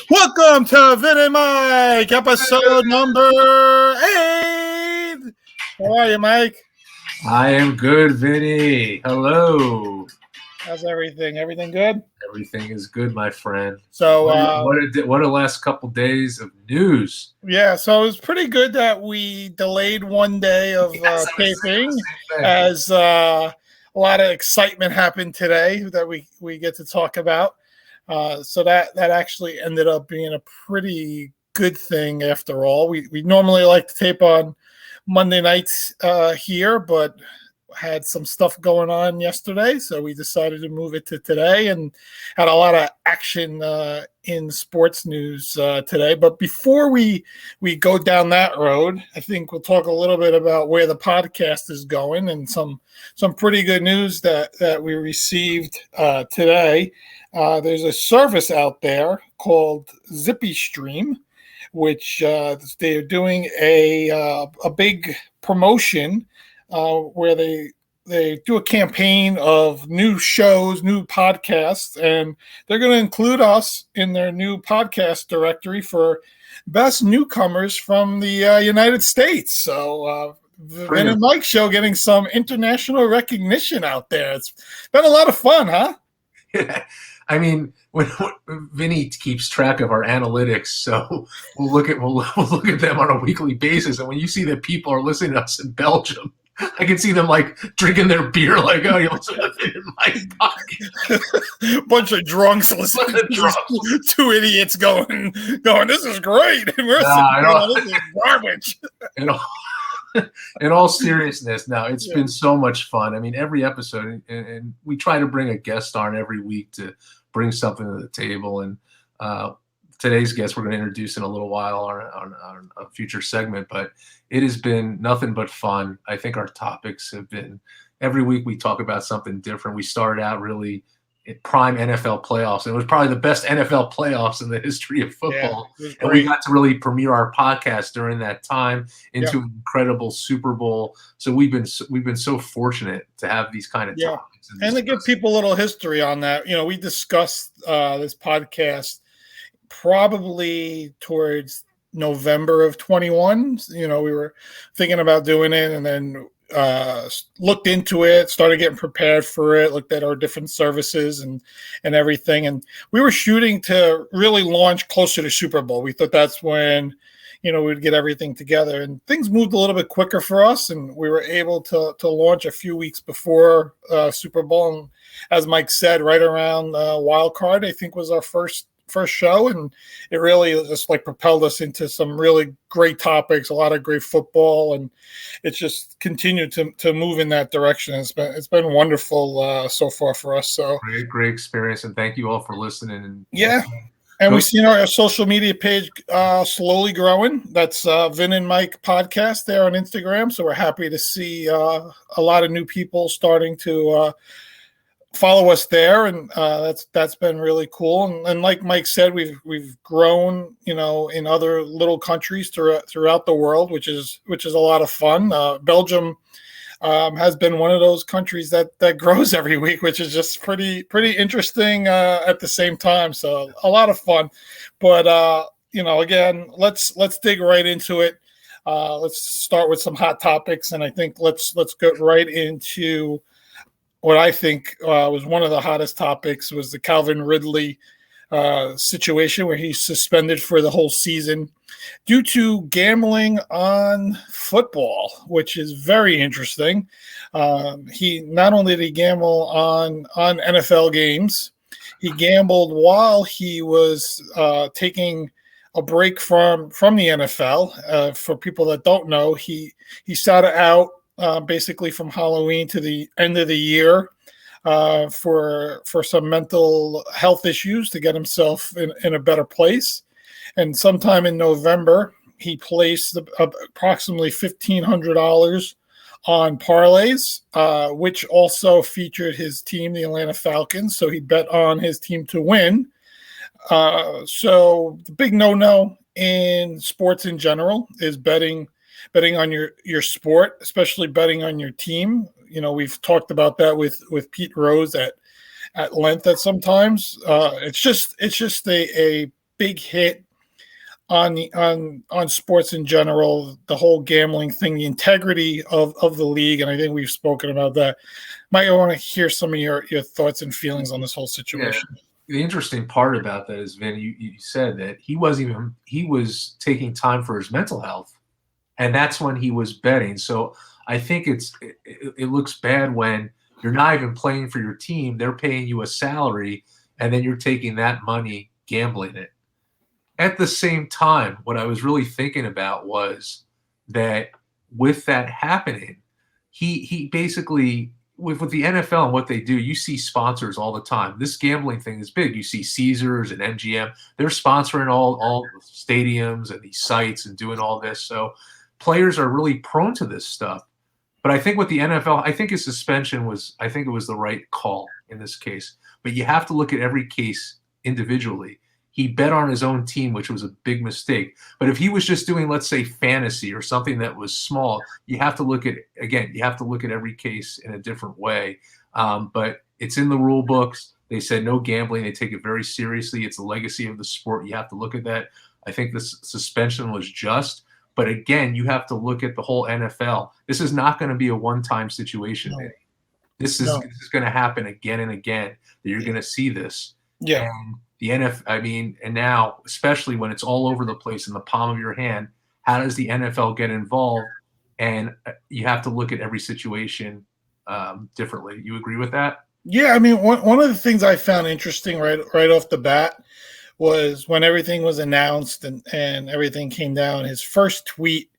Welcome to Vin and Mike, episode number 8. How are you, Mike? I am good, Vinny. Hello. How's everything? Everything good? Everything is good, my friend. So, what a last couple days of news. Yeah, so it was pretty good that we delayed one day of taping, as a lot of excitement happened today that we get to talk about. So that actually ended up being a pretty good thing after all. We normally like to tape on Monday nights here, but had some stuff going on yesterday, so we decided to move it to today and had a lot of action in sports news today. But before we go down that road, I think we'll talk a little bit about where the podcast is going and some pretty good news that we received today. There's a service out there called Zippy Stream, which they're doing a big promotion where they do a campaign of new shows, new podcasts, and they're going to include us in their new podcast directory for best newcomers from the United States. So the Vin and Mike show getting some international recognition out there. It's been a lot of fun, huh? Yeah. I mean, when Vinny keeps track of our analytics, so we'll look at them on a weekly basis. And when you see that people are listening to us in Belgium, I can see them like drinking their beer, like, "Oh, you listen to Vin and Mike podcast." Bunch of drunks listening. Two idiots going, "This is great," and we're this is garbage. In all seriousness, now it's been so much fun. I mean, every episode, and we try to bring a guest on every week to bring something to the table. And today's guest we're going to introduce in a little while on a future segment, but it has been nothing but fun. I think our topics have been, every week we talk about something different. We started out really at prime NFL playoffs. It was probably the best NFL playoffs in the history of football. And we got to really premiere our podcast during that time into an incredible Super Bowl. So we've been so fortunate to have these kind of topics. And to give people a little history on that, we discussed this podcast probably towards November of 21. We were thinking about doing it, and then looked into it, started getting prepared for it, looked at our different services and everything. And we were shooting to really launch closer to Super Bowl. We thought that's when, we'd get everything together, and things moved a little bit quicker for us. And we were able to launch a few weeks before Super Bowl. And as Mike said, right around Wild Card, I think was our first show, and it really just like propelled us into some really great topics, a lot of great football, and it's just continued to move in that direction. It's been wonderful so far for us. So great experience, and thank you all for listening. And we've seen our social media page slowly growing. That's Vin and Mike podcast there on Instagram. So we're happy to see a lot of new people starting to follow us there, and that's been really cool. And like Mike said, we've grown, in other little countries throughout the world, which is a lot of fun. Belgium has been one of those countries that grows every week, which is just pretty interesting at the same time. So a lot of fun. But again, let's dig right into it. Let's start with some hot topics, and I think let's get right into what I think was one of the hottest topics was the Calvin Ridley situation, where he's suspended for the whole season due to gambling on football, which is very interesting. He not only did he gamble on NFL games, he gambled while he was taking a break from the NFL. For people that don't know, he sat out basically from Halloween to the end of the year for some mental health issues to get himself in a better place. And sometime in November, he placed approximately $1,500 on parlays, which also featured his team, the Atlanta Falcons. So he bet on his team to win. So the big no-no in sports in general is betting on your sport, especially betting on your team. We've talked about that with Pete Rose at length at sometimes. It's just a big hit on sports in general, the whole gambling thing, the integrity of the league, and I think we've spoken about that. Mike, I want to hear some of your thoughts and feelings on this whole situation. Yeah. The interesting part about that is, Vin, you said that he was taking time for his mental health, and that's when he was betting. So I think it looks bad when you're not even playing for your team. They're paying you a salary, and then you're taking that money, gambling it. At the same time, what I was really thinking about was that with that happening, he basically – with the NFL and what they do, you see sponsors all the time. This gambling thing is big. You see Caesars and MGM. They're sponsoring all the stadiums and these sites and doing all this. So players are really prone to this stuff. But I think with the NFL, I think his suspension was the right call in this case. But you have to look at every case individually. He bet on his own team, which was a big mistake. But if he was just doing, let's say, fantasy or something that was small, you have to look at every case in a different way. But it's in the rule books. They said no gambling. They take it very seriously. It's the legacy of the sport. You have to look at that. I think the suspension was just. But again, you have to look at the whole NFL. This is not going to be a one-time situation. No. This is going to happen again and again. That you're going to see this. Yeah. And the NFL, and now, especially when it's all over the place in the palm of your hand, how does the NFL get involved? And you have to look at every situation differently. You agree with that? Yeah, one of the things I found interesting right off the bat was when everything was announced and everything came down, his first tweet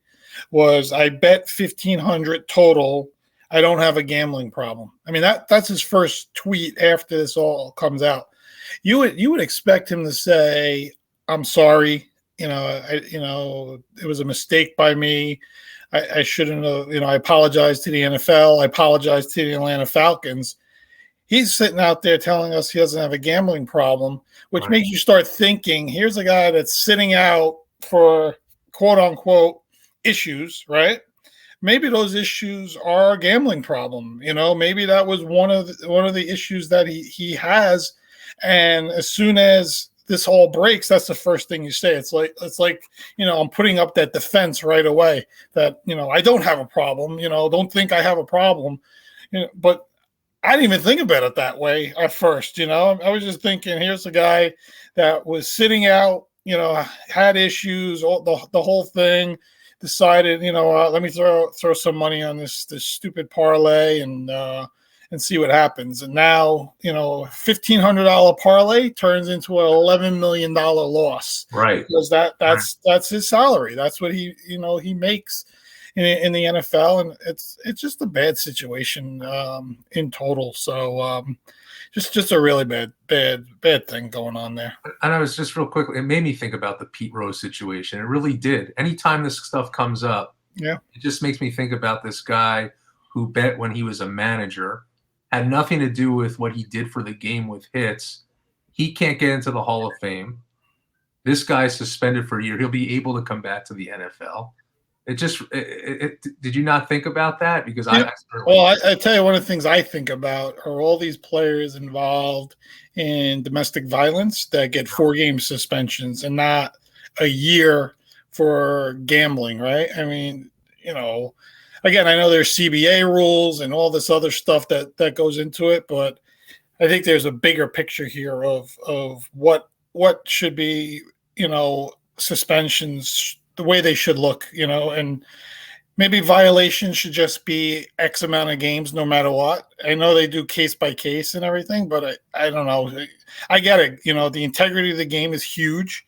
was, "I bet 1,500 total. I don't have a gambling problem." That's his first tweet after this all comes out. You would expect him to say, "I'm sorry, it was a mistake by me. I shouldn't have, I apologize to the NFL. I apologize to the Atlanta Falcons." He's sitting out there telling us he doesn't have a gambling problem, which makes you start thinking, here's a guy that's sitting out for quote unquote issues, right? Maybe those issues are a gambling problem. Maybe that was one of the issues that he has. And as soon as this all breaks, that's the first thing you say. It's like I'm putting up that defense right away that I don't have a problem. Don't think I have a problem. But I didn't even think about it that way at first. I was just thinking, here's a guy that was sitting out. Had issues, the whole thing. Decided, let me throw some money on this stupid parlay and see what happens. And now, $1,500 parlay turns into an $11 million loss. Right. Because that's his salary. That's what he makes in the NFL. And it's just a bad situation in total. So just a really bad thing going on there. And I was just real quickly, it made me think about the Pete Rose situation. It really did. Anytime this stuff comes up, it just makes me think about this guy who bet when he was a manager. Had nothing to do with what he did for the game with hits. He can't get into the Hall of Fame. This guy's suspended for a year. He'll be able to come back to the NFL. Did you not think about that? Because I tell you, one of the things I think about are all these players involved in domestic violence that get 4-game suspensions and not a year for gambling, right? Again, I know there's CBA rules and all this other stuff that goes into it, but I think there's a bigger picture here of what should be, suspensions, the way they should look, and maybe violations should just be X amount of games no matter what. I know they do case by case and everything, but I don't know. I get it. The integrity of the game is huge.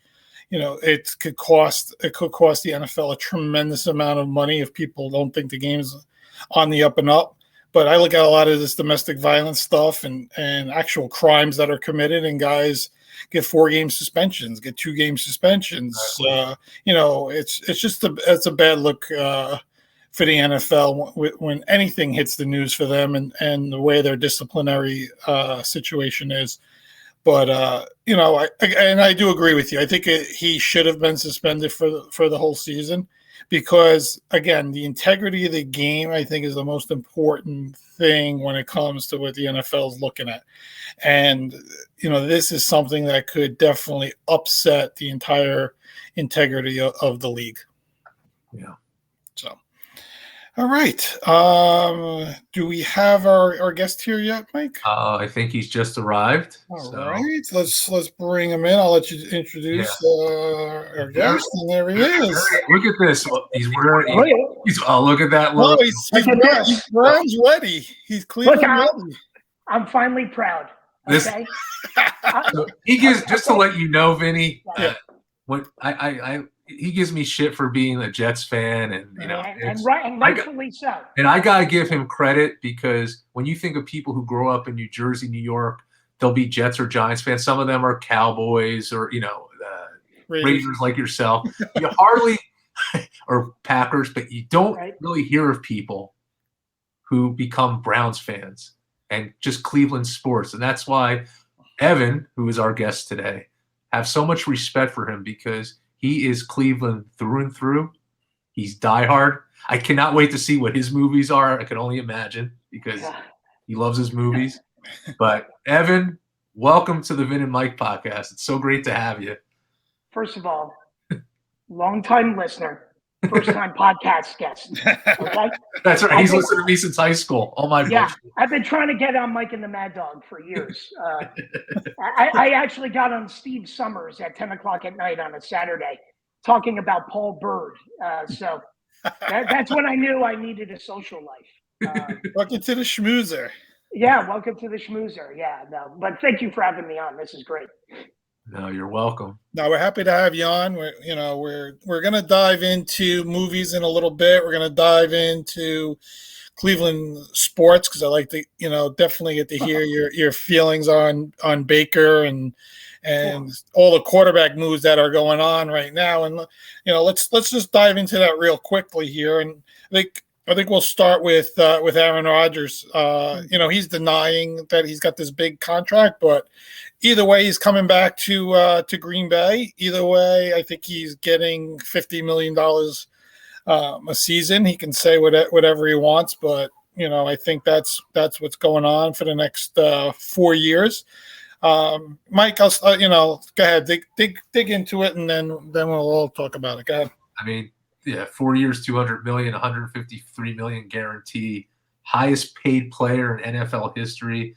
It could cost the NFL a tremendous amount of money if people don't think the game is on the up and up. But I look at a lot of this domestic violence stuff and actual crimes that are committed, and guys get 4-game suspensions, get 2-game suspensions. It's a bad look for the NFL when anything hits the news for them and the way their disciplinary situation is. But I do agree with you. I think he should have been suspended for the whole season. because again, the integrity of the game, I think, is the most important thing when it comes to what the NFL is looking at. And, this is something that could definitely upset the entire integrity of the league. Yeah. So, all right. Do we have our guest here yet, Mike? I think he's just arrived. All right. Let's bring him in. I'll let you introduce our guest. And there he is. Look at this. He's wearing. Look at that look. He's Browns ready. He's Cleveland ready. I'm finally proud. Okay. So he gives, just to let you know, Vinny. When he gives me shit for being a Jets fan, and rightfully so. And I gotta give him credit, because when you think of people who grow up in New Jersey, New York, they'll be Jets or Giants fans. Some of them are Cowboys or Raiders like yourself. You hardly or Packers, but you don't really hear of people who become Browns fans and just Cleveland sports, and that's why Evan, who is our guest today, have so much respect for him, because he is Cleveland through and through. He's diehard. I cannot wait to see what his movies are. I can only imagine, because he loves his movies. But Evan, welcome to the Vin and Mike podcast. It's so great to have you. First of all, long-time listener, first-time podcast guest. Okay? That's right. He's listened to me since high school. Oh my gosh. I've been trying to get on Mike and the Mad Dog for years. I actually got on Steve Summers at 10 o'clock at night on a Saturday talking about Paul Bird. So that's when I knew I needed a social life. Welcome to the schmoozer. Yeah, welcome to the schmoozer. Yeah, no, but thank you for having me on. This is great. No, you're welcome. No, we're happy to have you on. We're going to dive into movies in a little bit. We're going to dive into Cleveland sports, because I like to, definitely get to hear your feelings on Baker and all the quarterback moves that are going on right now. And let's just dive into that real quickly here. And I think we'll start with Aaron Rodgers. He's denying that he's got this big contract, but either way, he's coming back to Green Bay. Either way, I think he's getting $50 million a season. He can say whatever he wants, but I think that's what's going on for the next 4 years. Mike, go ahead, dig into it, and then we'll all talk about it. Go ahead. I mean, 4 years, $200 million, $153 million guarantee, highest paid player in NFL history.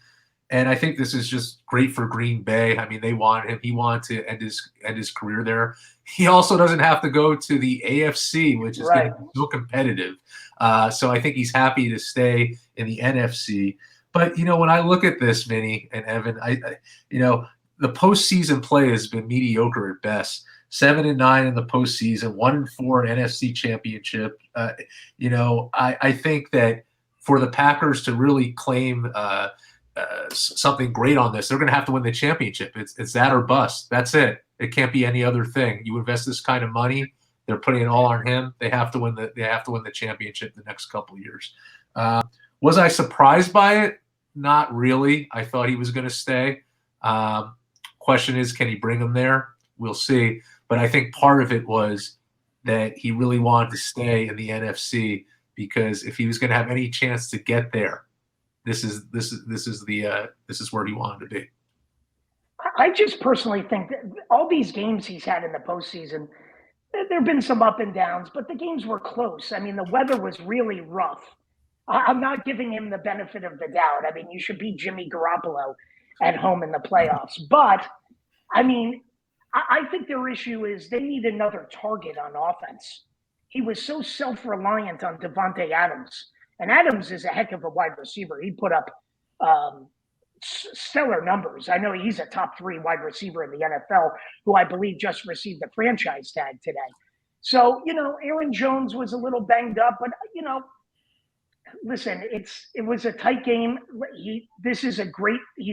And I think this is just great for Green Bay. I mean, they want him. He wanted to end his career there. He also doesn't have to go to the AFC, which is going to be so competitive. So I think he's happy to stay in the NFC. But, when I look at this, Vinny and Evan, the postseason play has been mediocre at best. 7-9 in the postseason, 1-4 in NFC Championship. I think that for the Packers to really claim something great on this, they're going to have to win the championship. It's that or bust. That's it. It can't be any other thing. You invest this kind of money, they're putting it all on him. They have to win the championship the next couple of years. Was I surprised by it? Not really. I thought he was going to stay. Question is, can he bring him there? We'll see. But I think part of it was that he really wanted to stay in the NFC, because if he was going to have any chance to get there, this is where he wanted to be. I just personally think that all these games he's had in the postseason, there have been some up and downs, but the games were close. I mean, the weather was really rough. I'm not giving him the benefit of the doubt. I mean, you should beat Jimmy Garoppolo at home in the playoffs. But, I mean, I think their issue is they need another target on offense. He was so self-reliant on Devontae Adams. And Adams is a heck of a wide receiver. He put up stellar numbers. I know he's a top 3 wide receiver in the NFL, who I believe just received the franchise tag today. So, Aaron Jones was a little banged up, but, listen, it was a tight game. He's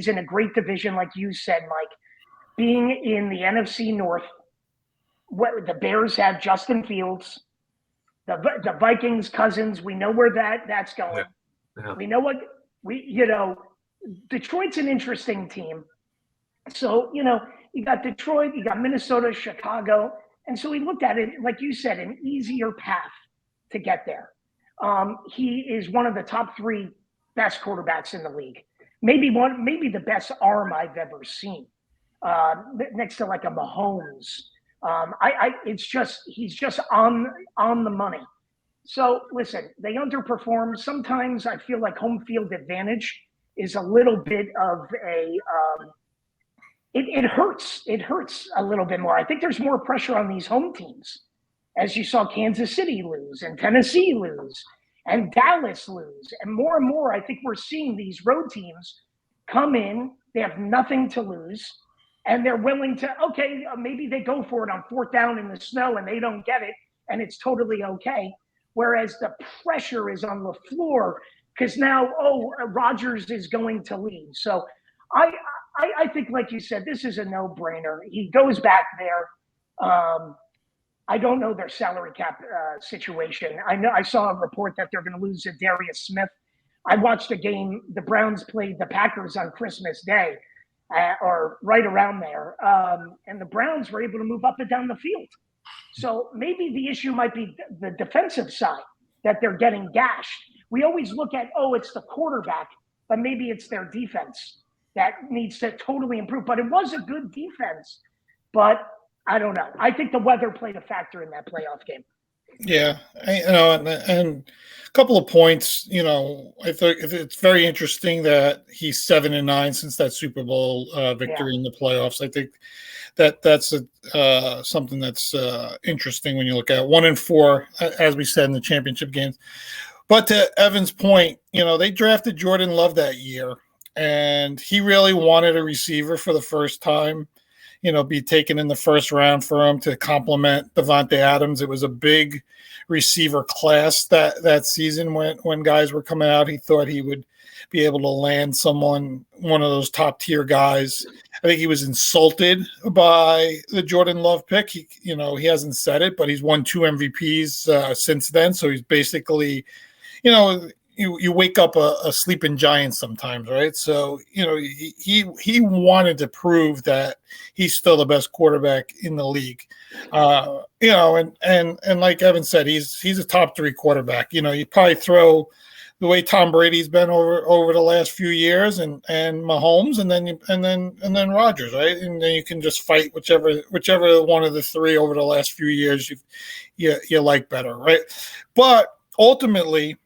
in a great division, like you said, Mike. Being in the NFC North, the Bears have Justin Fields, the Vikings, Cousins. We know where that's going. Yeah. We know Detroit's an interesting team. So, you got Detroit, you got Minnesota, Chicago. And so he looked at it, like you said, an easier path to get there. He is one of the top 3 best quarterbacks in the league. Maybe the best arm I've ever seen, next to like a Mahomes. He's just on the money. So listen, they underperform. Sometimes I feel like home field advantage is a little bit of a it hurts. It hurts a little bit more. I think there's more pressure on these home teams, as you saw Kansas City lose and Tennessee lose and Dallas lose. And more, I think we're seeing these road teams come in. They have nothing to lose, and they're willing to, maybe they go for it on 4th down in the snow and they don't get it, and it's totally okay. Whereas the pressure is on LaFleur because now, Rodgers is going to lead. So I think, like you said, this is a no-brainer. He goes back there. I don't know their salary cap situation. I saw a report that they're going to lose Darius Smith. I watched a game. The Browns played the Packers on Christmas Day, or right around there, and the Browns were able to move up and down the field. So maybe the issue might be the defensive side, that they're getting gashed. We always look at, it's the quarterback, but maybe it's their defense that needs to totally improve. But it was a good defense. But I don't know. I think the weather played a factor in that playoff game. Yeah, and a couple of points. I think it's very interesting that he's 7-9 since that Super Bowl victory in the playoffs. I think that's something that's interesting when you look at 1-4, as we said in the championship games. But to Evan's point, they drafted Jordan Love that year, and he really wanted a receiver for the first time. Be taken in the first round for him to complement Davante Adams. It was a big receiver class that season when guys were coming out. He thought he would be able to land one of those top tier guys. I think he was insulted by the Jordan Love pick. He hasn't said it, but he's won 2 MVPs since then. So he's basically, you wake up a sleeping giant sometimes, right? So, he wanted to prove that he's still the best quarterback in the league. And like Evan said, he's a top 3 quarterback. You probably throw the way Tom Brady's been over the last few years and Mahomes and then Rodgers, right? And then you can just fight whichever one of the 3 over the last few years you like better, right? But ultimately,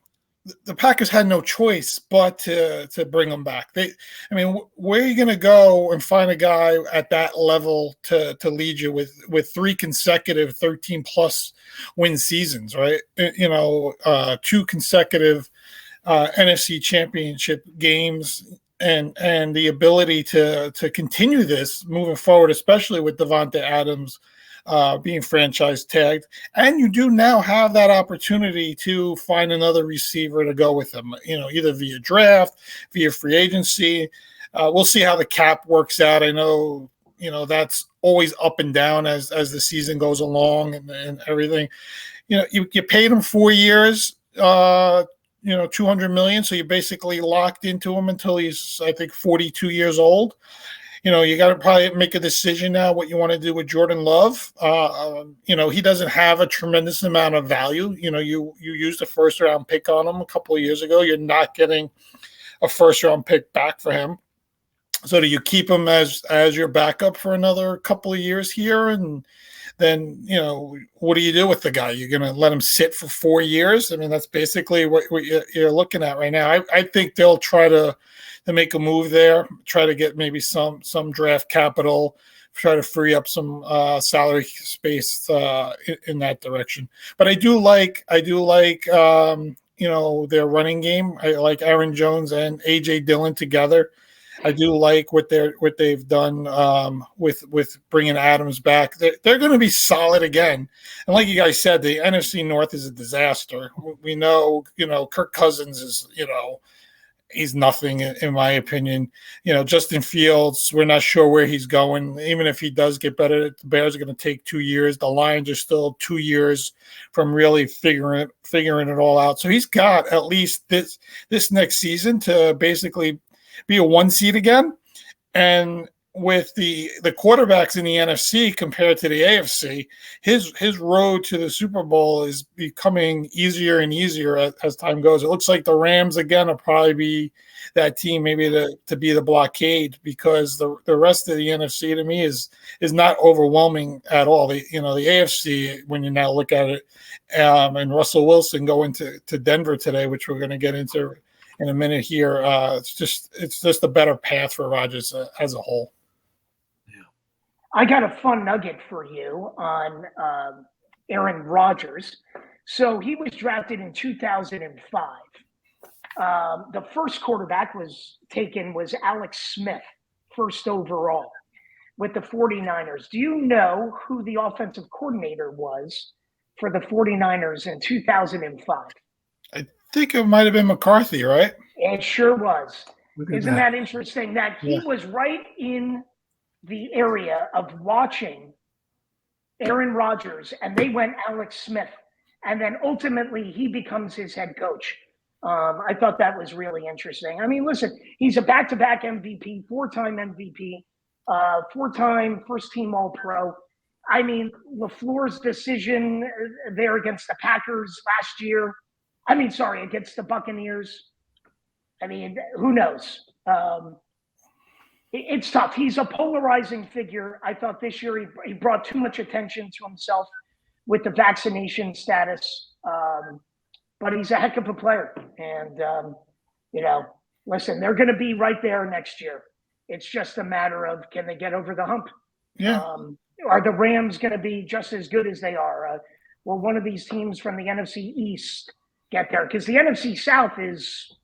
the Packers had no choice but to bring him back. Where are you going to go and find a guy at that level to lead you with 3 consecutive 13+ win seasons, right? 2 consecutive NFC Championship games, and the ability to continue this moving forward, especially with Davante Adams being franchise tagged. And you do now have that opportunity to find another receiver to go with him, either via draft, via free agency. We'll see how the cap works out. I know, that's always up and down as the season goes along and everything. You paid him 4 years, $200 million. So you're basically locked into him until he's, I think, 42 years old. You got to probably make a decision now what you want to do with Jordan Love. He doesn't have a tremendous amount of value. You used a first round pick on him a couple of years ago. You're not getting a first round pick back for him. So do you keep him as your backup for another couple of years here? And then, what do you do with the guy? You're going to let him sit for 4 years? That's basically what you're looking at right now. I think they'll try to make a move there, try to get maybe some draft capital, try to free up some salary space in that direction. But I do like their running game. I like Aaron Jones and A.J. Dillon together. I do like what they've done with bringing Adams back. They're going to be solid again. And like you guys said, the NFC North is a disaster. We know, Kirk Cousins is, he's nothing in my opinion. Justin Fields, we're not sure where he's going. Even if he does get better, the Bears are going to take 2 years. The Lions are still 2 years from really figuring it all out. So he's got at least this next season to basically be a 1 seed again. And with the quarterbacks in the NFC compared to the AFC, his road to the Super Bowl is becoming easier and easier as time goes. It looks like the Rams again will probably be that team, maybe to be the blockade, because the rest of the NFC to me is not overwhelming at all. The AFC, when you now look at it, and Russell Wilson going to Denver today, which we're going to get into in a minute here. It's just a better path for Rodgers as a whole. Yeah. I got a fun nugget for you on Aaron Rodgers. So he was drafted in 2005. The first quarterback was Alex Smith, first overall, with the 49ers. Do you know who the offensive coordinator was for the 49ers in 2005? I think it might have been McCarthy, right? It sure was. Isn't that interesting that he was right in the area of watching Aaron Rodgers, and they went Alex Smith, and then ultimately he becomes his head coach. I thought that was really interesting. I mean, listen, he's a back-to-back MVP, 4-time MVP, 4-time first-team All-Pro. I mean, LaFleur's decision there against the Packers last year, against the Buccaneers. I mean, who knows? It's tough. He's a polarizing figure. I thought this year he brought too much attention to himself with the vaccination status. But he's a heck of a player. And, listen, they're going to be right there next year. It's just a matter of, can they get over the hump? Yeah. Are the Rams going to be just as good as they are? Will one of these teams from the NFC East get there? Because the NFC South is,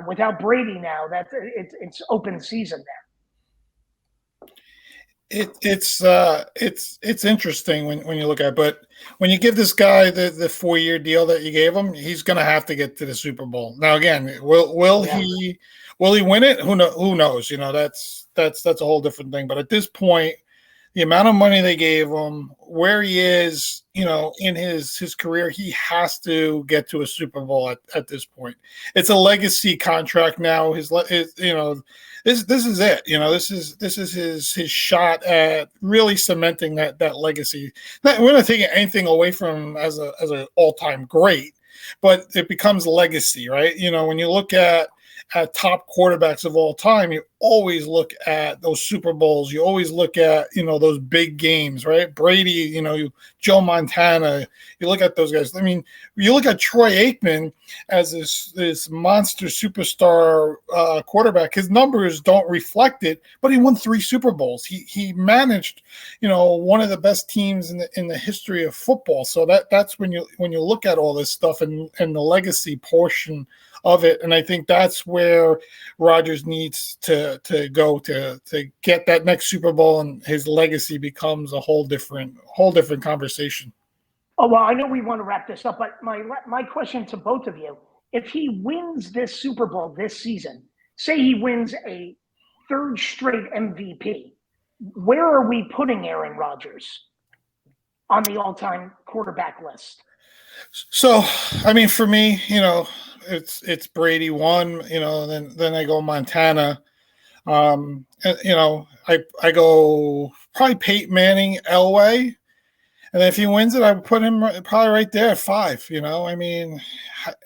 without Brady now, it's open season there. It's interesting when you look at it, but when you give this guy the 4-year deal that you gave him, he's going to have to get to the Super Bowl. Now again, will he win it? Who knows? That's a whole different thing. But at this point, the amount of money they gave him, where he is, in his career, he has to get to a Super Bowl at this point. It's a legacy contract now. This is it. This is his shot at really cementing that legacy. We're not taking anything away from him as an all-time great, but it becomes legacy, right? When you look at top quarterbacks of all time, you always look at those Super Bowls. You always look at, those big games, right? Brady, Joe Montana. You look at those guys. I mean, you look at Troy Aikman as this monster superstar quarterback. His numbers don't reflect it, but he won 3 Super Bowls. He managed, one of the best teams in the history of football. So that's when you look at all this stuff and the legacy portion of it. And I think that's where Rodgers needs to go to get that next Super Bowl, and his legacy becomes a whole different conversation. Oh, well, I know we want to wrap this up, but my question to both of you, if he wins this Super Bowl this season, say he wins a 3rd straight MVP, where are we putting Aaron Rodgers on the all-time quarterback list? So, I mean, for me, it's Brady 1, then I go Montana. I go probably Peyton Manning, Elway. And if he wins it, I would put him probably right there at 5. I mean,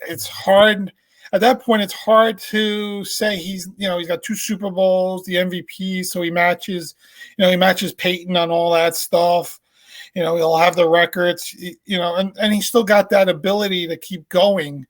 it's hard. At that point, it's hard to say he's got 2 Super Bowls, the MVP, so he matches Peyton on all that stuff. He'll have the records, and he's still got that ability to keep going.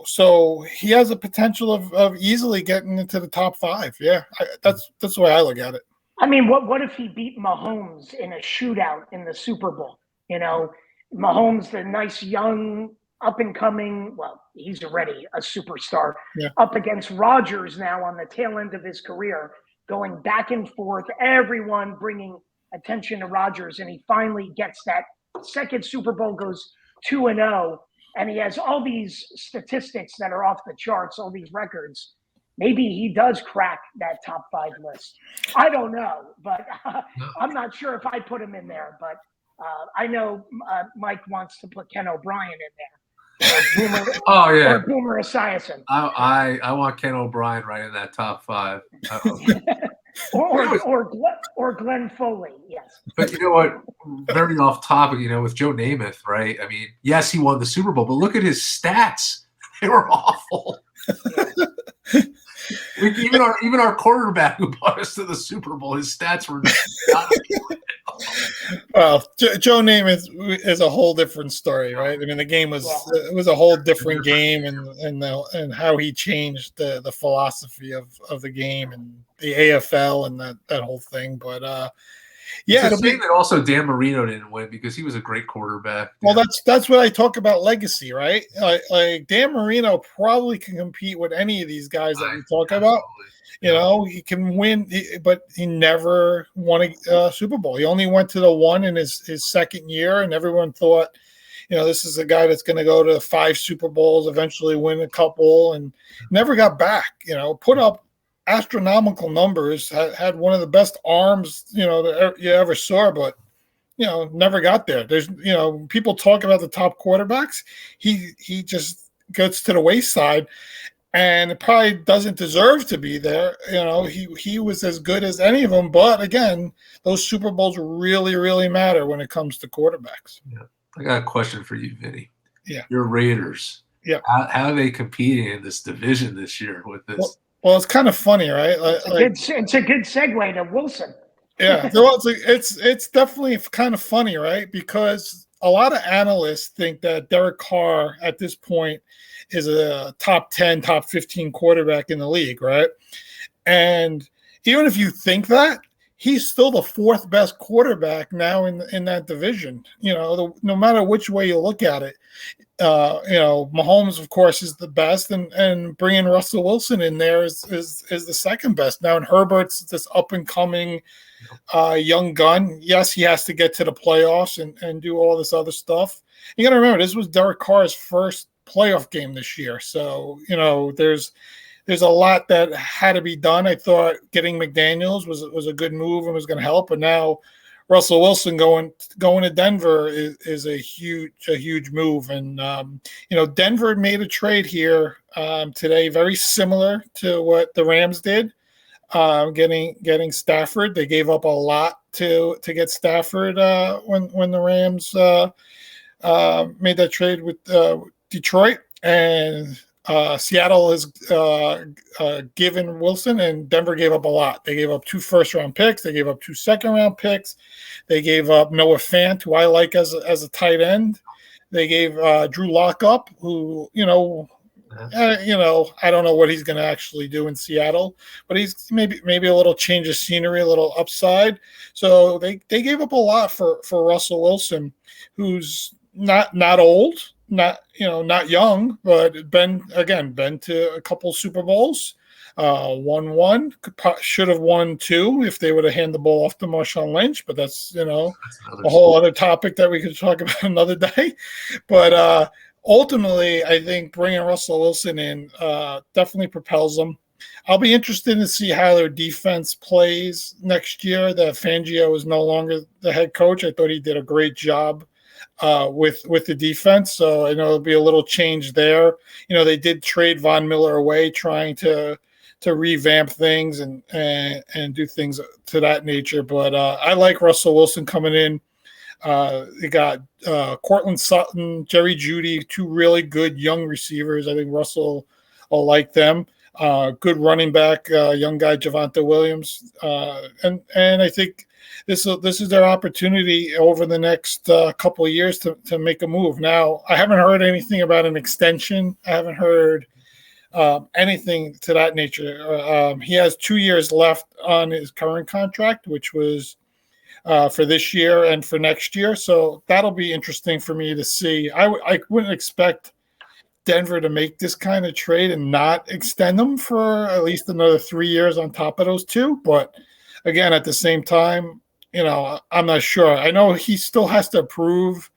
So he has a potential of easily getting into the top 5. Yeah, that's the way I look at it. I mean, what if he beat Mahomes in a shootout in the Super Bowl? Mahomes, the nice young up and coming. Well, he's already a superstar. Yeah. Up against Rodgers now on the tail end of his career, going back and forth. Everyone bringing attention to Rodgers, and he finally gets that second Super Bowl, goes 2-0. And he has all these statistics that are off the charts, all these records. Maybe he does crack that top 5 list. I don't know, but I'm not sure if I put him in there. But I know Mike wants to put Ken O'Brien in there. Or Boomer Esiason. I want Ken O'Brien right in that top 5. or Glenn Foley, yes. But you know what? Very off topic, with Joe Namath, right? I mean, yes, he won the Super Bowl, but look at his stats. They were awful. Yeah. Even our quarterback who brought us to the Super Bowl, his stats were not well, Joe Namath is a whole different story, right? I mean, the game was it was a whole different game, and how he changed the philosophy of the game and the AFL and that whole thing. But yeah, it's a shame that also Dan Marino didn't win because he was a great quarterback. Well, that's what I talk about legacy, right? Like Dan Marino probably can compete with any of these guys that we talk about. He can win, but he never won a Super Bowl. He only went to the one in his second year, and everyone thought, this is a guy that's going to go to 5 Super Bowls, eventually win a couple, and never got back. Put up astronomical numbers, had one of the best arms, that you ever saw, but never got there. There's, people talk about the top quarterbacks. He just gets to the wayside. And it probably doesn't deserve to be there. He was as good as any of them. But again, those Super Bowls really, really matter when it comes to quarterbacks. Yeah. I got a question for you, Vinny. Yeah. Your Raiders. Yeah. How are they competing in this division this year with this? Well, it's kind of funny, right? It's a good segue to Wilson. Yeah. So it's definitely kind of funny, right? Because a lot of analysts think that Derek Carr at this point is a top 10, top 15 quarterback in the league, right? And even if you think that, he's still the 4th best quarterback now in that division. No matter which way you look at it, Mahomes, of course, is the best, and bringing Russell Wilson in there is the second best now. And Herbert's this up and coming young gun. Yes, he has to get to the playoffs and do all this other stuff. You got to remember, this was Derek Carr's first playoff game this year, so there's a lot that had to be done. I thought getting McDaniels was a good move and was going to help, but now Russell Wilson going to Denver is a huge move. And Denver made a trade here today, very similar to what the Rams did, getting Stafford. They gave up a lot to get Stafford when the Rams made that trade with Detroit, and Seattle has given Wilson, and Denver gave up a lot. They gave up 2 first-round picks. They gave up 2 second-round picks. They gave up Noah Fant, who I like as a tight end. They gave Drew Lock up, who I don't know what he's going to actually do in Seattle, but he's maybe a little change of scenery, a little upside. So they gave up a lot for Russell Wilson, who's not old, not young, but been to a couple Super Bowls, won 1, should have won 2 if they would have handed the ball off to Marshawn Lynch, but that's a whole other topic that we could talk about another day. But ultimately, I think bringing Russell Wilson in definitely propels them. I'll be interested to see how their defense plays next year. That Fangio is no longer the head coach. I thought he did a great job with the defense, so I know there'll be a little change there. They did trade Von Miller away, trying to revamp things and do things to that nature. But I like Russell Wilson coming in. They got Cortland Sutton, Jerry Jeudy, 2 really good young receivers. I think Russell will like them. Good running back, young guy Javonte Williams, and I think this is their opportunity over the next couple of years to make a move. Now, I haven't heard anything about an extension. I haven't heard anything to that nature. He has 2 years left on his current contract, which was for this year and for next year. So that'll be interesting for me to see. I wouldn't expect Denver to make this kind of trade and not extend them for at least another 3 years on top of those 2. But again, at the same time, I'm not sure. I know he still has to approve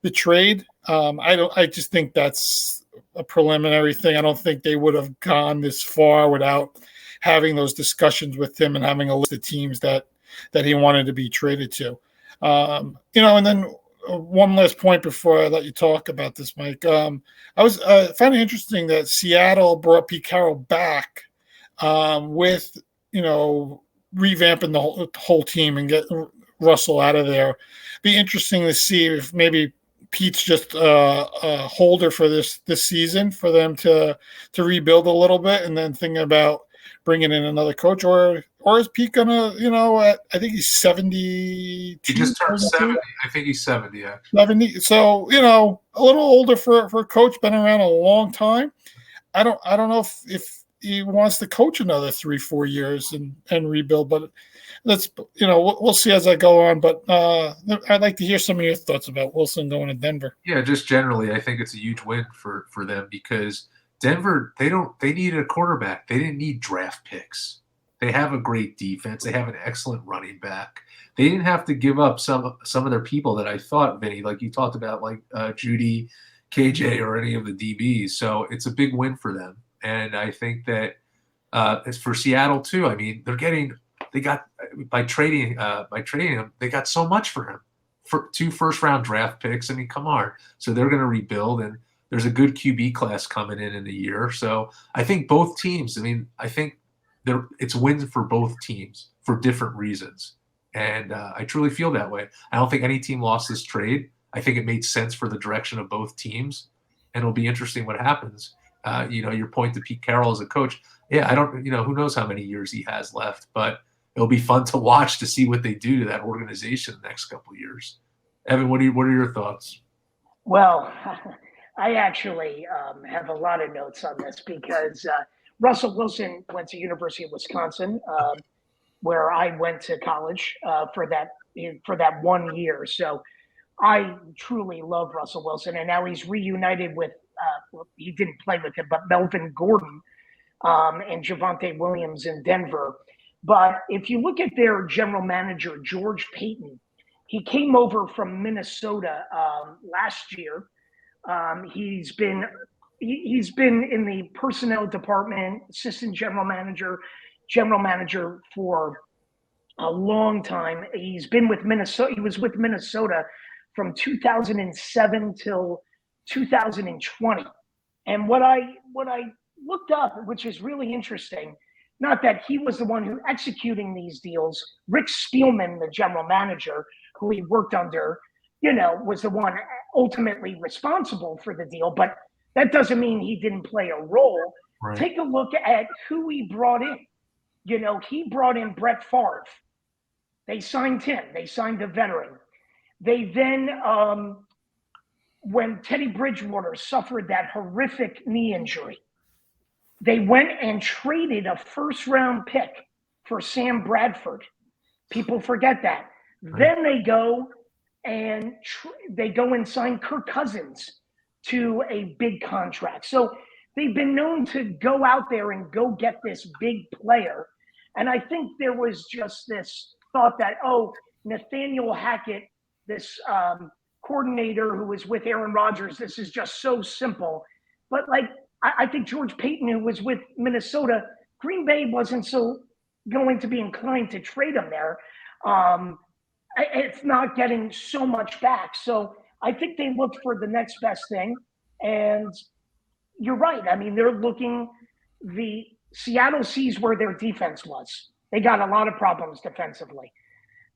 the trade. I just think that's a preliminary thing. I don't think they would have gone this far without having those discussions with him and having a list of teams that he wanted to be traded to. And then one last point before I let you talk about this, Mike. I was finding it interesting that Seattle brought Pete Carroll back with, revamping the whole team and getting Russell out of there. Be interesting to see if maybe Pete's just a holder for this season for them to rebuild a little bit, and then thinking about bringing in another coach, or is Pete gonna, I think he's 70. He just turned 70. I think he's 70. Yeah, 70. So a little older for a coach, been around a long time. I don't know if he wants to coach another 3-4 years and rebuild, but let's we'll see as I go on. But I'd like to hear some of your thoughts about Wilson going to Denver. Yeah, just generally, I think it's a huge win for them, because Denver, they needed a quarterback. They didn't need draft picks. They have a great defense. They have an excellent running back. They didn't have to give up some of their people that I thought, Vinny, like you talked about, like Judy, KJ, or any of the DBs. So it's a big win for them. And I think that it's for Seattle too. I mean, by trading him, they got so much for him, for 2 first-round draft picks. I mean, come on. So they're going to rebuild, and there's a good QB class coming in the year. So I think both teams. I mean, I think it's wins for both teams for different reasons, and I truly feel that way. I don't think any team lost this trade. I think it made sense for the direction of both teams, and it'll be interesting what happens. Your point to Pete Carroll as a coach. Yeah, I don't. Who knows how many years he has left, but it'll be fun to watch to see what they do to that organization the next couple of years. Evan, what are your thoughts? Well, I actually have a lot of notes on this, because Russell Wilson went to University of Wisconsin, where I went to college for that 1 year. So I truly love Russell Wilson, and now he's reunited with he didn't play with him, but Melvin Gordon and Javonte Williams in Denver. But if you look at their general manager, George Payton, he came over from Minnesota last year. He's been in the personnel department, assistant general manager for a long time. He's been with Minnesota. He was with Minnesota from 2007 till 2020. And what I looked up, which is really interesting, not that he was the one who executing these deals. Rick Spielman, the general manager, who he worked under, was the one ultimately responsible for the deal. But that doesn't mean he didn't play a role. Right. Take a look at who he brought in. He brought in Brett Favre. They signed him. They signed a veteran. They then, when Teddy Bridgewater suffered that horrific knee injury, they went and traded a first-round pick for Sam Bradford. People forget that. Right. Then they go and sign Kirk Cousins to a big contract. So they've been known to go out there and go get this big player. And I think there was just this thought that, Nathaniel Hackett, this coordinator who was with Aaron Rodgers, this is just so simple. But I think George Payton, who was with Minnesota, Green Bay wasn't so going to be inclined to trade him there. It's not getting so much back. So I think they looked for the next best thing. And you're right. I mean, Seattle sees where their defense was. They got a lot of problems defensively.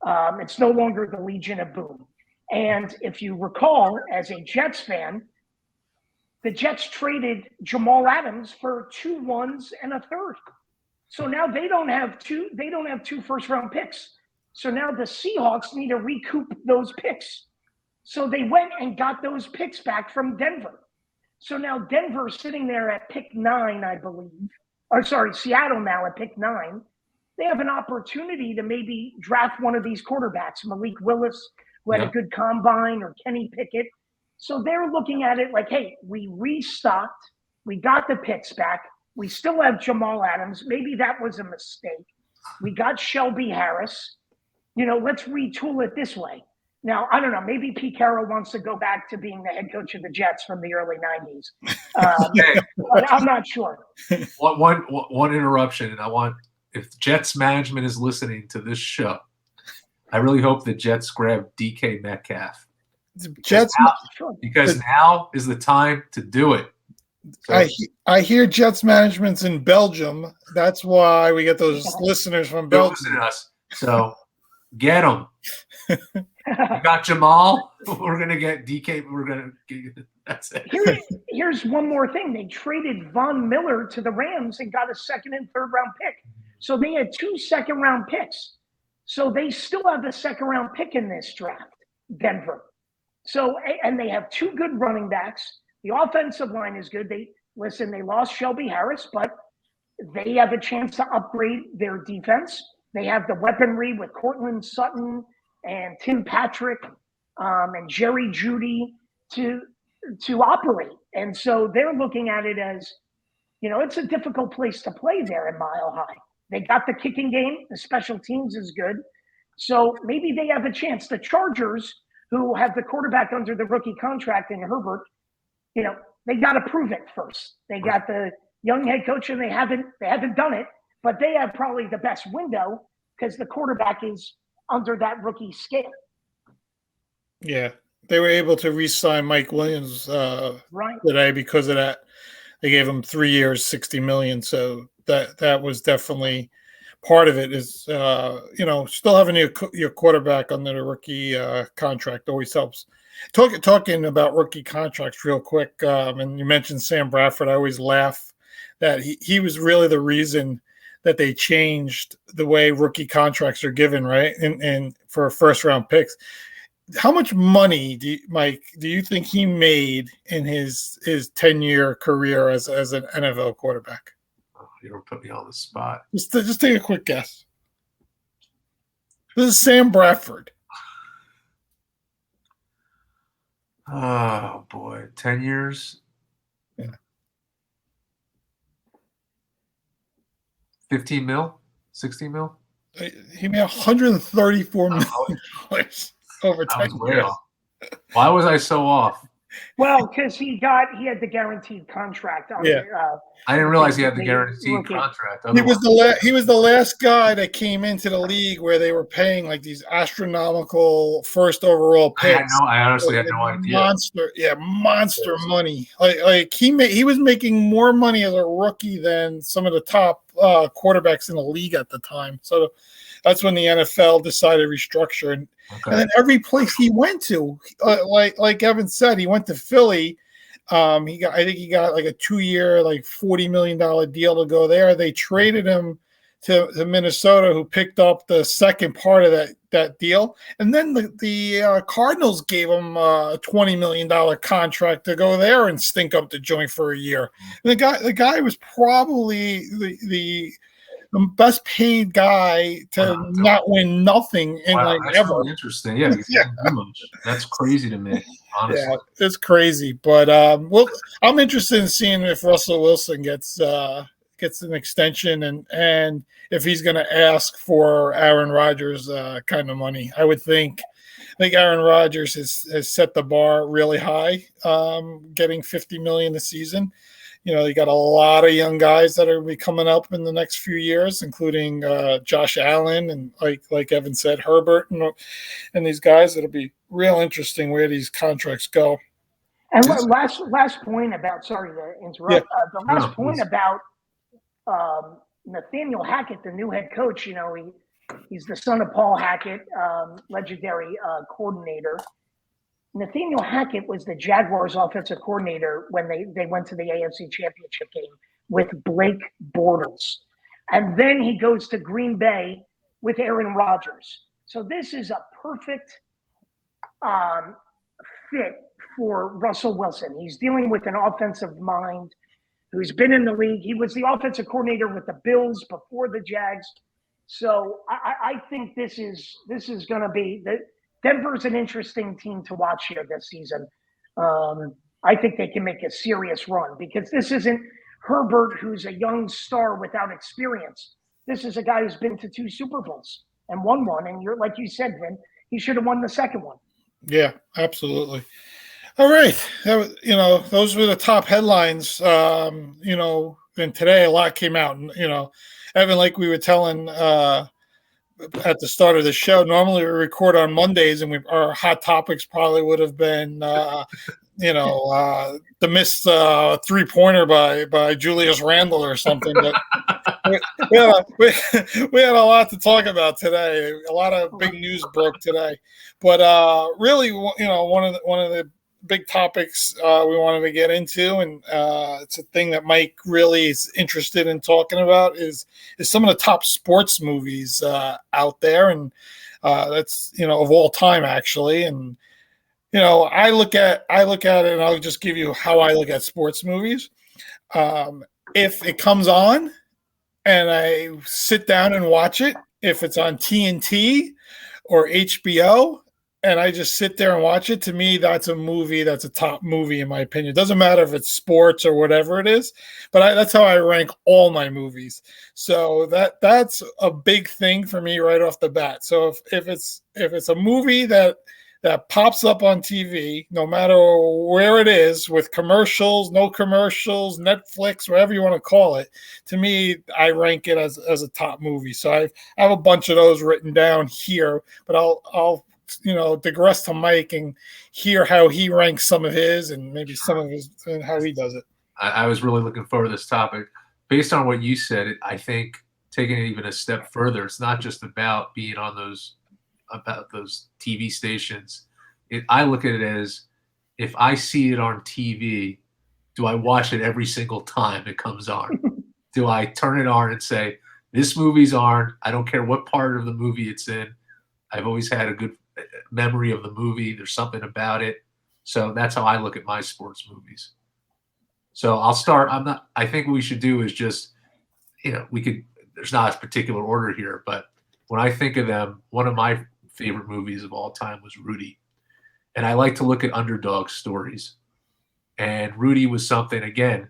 It's no longer the Legion of Boom. And if you recall, as a Jets fan, the Jets traded Jamal Adams for 2 1s and a third. So now they don't have 2 first-round picks. So now the Seahawks need to recoup those picks. So they went and got those picks back from Denver. So now Denver's sitting there at pick 9, I believe. Seattle now at pick 9. They have an opportunity to maybe draft one of these quarterbacks, Malik Willis, who had a good combine, or Kenny Pickett. So they're looking at it like, hey, we restocked. We got the picks back. We still have Jamal Adams. Maybe that was a mistake. We got Shelby Harris. Let's retool it this way. Now, I don't know. Maybe Pete Carroll wants to go back to being the head coach of the Jets from the early 90s. But I'm not sure. One interruption, and if Jets management is listening to this show, I really hope the Jets grab DK Metcalf. Jets, because now is the time to do it. So, I hear Jets management's in Belgium. That's why we get those listeners from they're Belgium. listening to us. So get them. You got Jamal. We're gonna get DK. We're gonna get, that's it. Here's one more thing. They traded Von Miller to the Rams and got a second and third round pick. So they had 2 second-round picks. So they still have the second-round pick in this draft, Denver. So, and they have 2 good running backs. The offensive line is good. They lost Shelby Harris, but they have a chance to upgrade their defense. They have the weaponry with Cortland Sutton and Tim Patrick and Jerry Jeudy to operate. And so they're looking at it as, it's a difficult place to play there in Mile High. They got the kicking game. The special teams is good. So maybe they have a chance. The Chargers, who have the quarterback under the rookie contract in Herbert, they got to prove it first. They got the young head coach, and they haven't done it, but they have probably the best window because the quarterback is under that rookie scale. Yeah, they were able to re-sign Mike Williams today because of that. They gave him 3 years, $60 million. So that was definitely part of it. Is still having your quarterback under the rookie contract always helps. Talking about rookie contracts real quick, and you mentioned Sam Bradford. I always laugh that he was really the reason that they changed the way rookie contracts are given, right? And for first round picks. How much money do you think he made in his 10-year career as an NFL quarterback? Oh, you don't put me on the spot. Just take a quick guess. This is Sam Bradford. Oh boy, 10 years. Yeah. 15 mil, 16 mil. He made $134 million over 10 years. Why was I so off? Well, because he had the guaranteed contract. I didn't realize he had the guaranteed contract. He was the last guy that came into the league where they were paying like these astronomical first overall picks. I honestly had no idea. Monster money. Like he was making more money as a rookie than some of the top quarterbacks in the league at the time. So that's when the NFL decided to restructure. And then every place he went to, like Evan said, he went to Philly. I think he got like a 2-year, like $40 million deal to go there. They traded him to Minnesota, who picked up the second part of that deal. And then the Cardinals gave him a $20 million contract to go there and stink up the joint for a year. And the guy was probably the best paid guy to not win nothing in that's ever. Really interesting. Yeah, that's crazy to me. Honestly, yeah, it's crazy. But I'm interested in seeing if Russell Wilson gets an extension and if he's going to ask for Aaron Rodgers kind of money. I think Aaron Rodgers has set the bar really high, getting $50 million a season. You got a lot of young guys that are going to be coming up in the next few years, including Josh Allen and like Evan said, Herbert and these guys. It'll be real interesting where these contracts go. And last point about, sorry to interrupt, the last point about Nathaniel Hackett, the new head coach. He's the son of Paul Hackett, legendary coordinator. Nathaniel Hackett was the Jaguars offensive coordinator when they went to the AFC Championship game with Blake Bortles. And then he goes to Green Bay with Aaron Rodgers. So this is a perfect fit for Russell Wilson. He's dealing with an offensive mind who's been in the league. He was the offensive coordinator with the Bills before the Jags. So I think this is going to be Denver's an interesting team to watch here this season. I think they can make a serious run because this isn't Herbert, who's a young star without experience. This is a guy who's been to 2 Super Bowls and won one. And like you said, Vin, he should have won the second one. Yeah, absolutely. All right. Those were the top headlines. And today a lot came out. And, Evan, like we were telling at the start of the show, normally we record on Mondays and our hot topics probably would have been the missed 3-pointer by Julius Randle or something. But we had a lot to talk about today. A lot of big news broke today. But really, one of the big topics we wanted to get into, and it's a thing that Mike really is interested in talking about, is some of the top sports movies out there, and that's of all time actually. And I look at it, and I'll just give you how I look at sports movies. If it comes on and I sit down and watch it, if it's on TNT or HBO, and I just sit there and watch it, to me, that's a movie. That's a top movie, in my opinion. It doesn't matter if it's sports or whatever it is, but that's how I rank all my movies. So that's a big thing for me right off the bat. So if it's a movie that pops up on TV, no matter where it is, with commercials, no commercials, Netflix, whatever you want to call it, to me, I rank it as a top movie. So I have a bunch of those written down here, but I'll digress to Mike and hear how he ranks some of his, and maybe some of his, and how he does it. I was really looking forward to this topic. Based on what you said, I think taking it even a step further, it's not just about being on those TV stations. I look at it as, if I see it on TV, do I watch it every single time it comes on? Do I turn it on and say, this movie's on, I don't care what part of the movie it's in. I've always had a good memory of the movie. There's something about it. So that's how I look at my sports movies. So I'll start. I think what we should do is just, there's not a particular order here, but when I think of them, one of my favorite movies of all time was Rudy. And I like to look at underdog stories. And Rudy was something, again,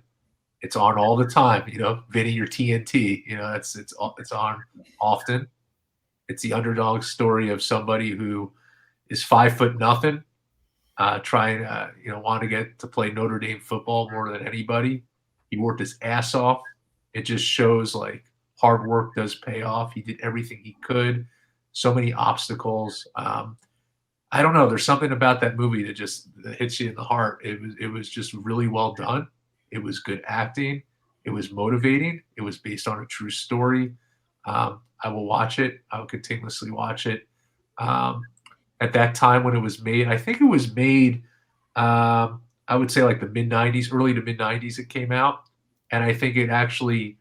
it's on all the time, Vinny, your TNT, it's on often. It's the underdog story of somebody who is 5'0", trying, want to get to play Notre Dame football more than anybody. He worked his ass off. It just shows like hard work does pay off. He did everything he could. So many obstacles. I don't know. There's something about that movie that hits you in the heart. It was just really well done. It was good acting. It was motivating. It was based on a true story. I will watch it. I will continuously watch it. At that time when it was made, I think it was made, I would say like the mid-90s, early to mid-90s it came out. And I think it actually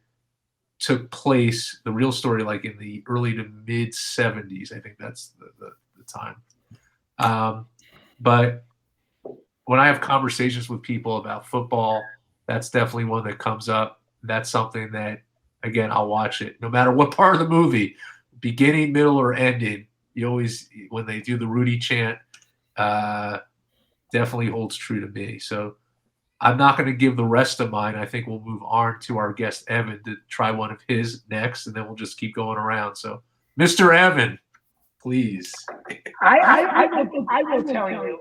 took place, the real story, like in the early to mid-70s. I think that's the time. But when I have conversations with people about football, that's definitely one that comes up. That's something that, again, I'll watch it. No matter what part of the movie, beginning, middle, or ending, you always, when they do the Rudy chant, definitely holds true to me. So I'm not going to give the rest of mine. I think we'll move on to our guest, Evan, to try one of his next, and then we'll just keep going around. So, Mr. Evan, please. I will tell you,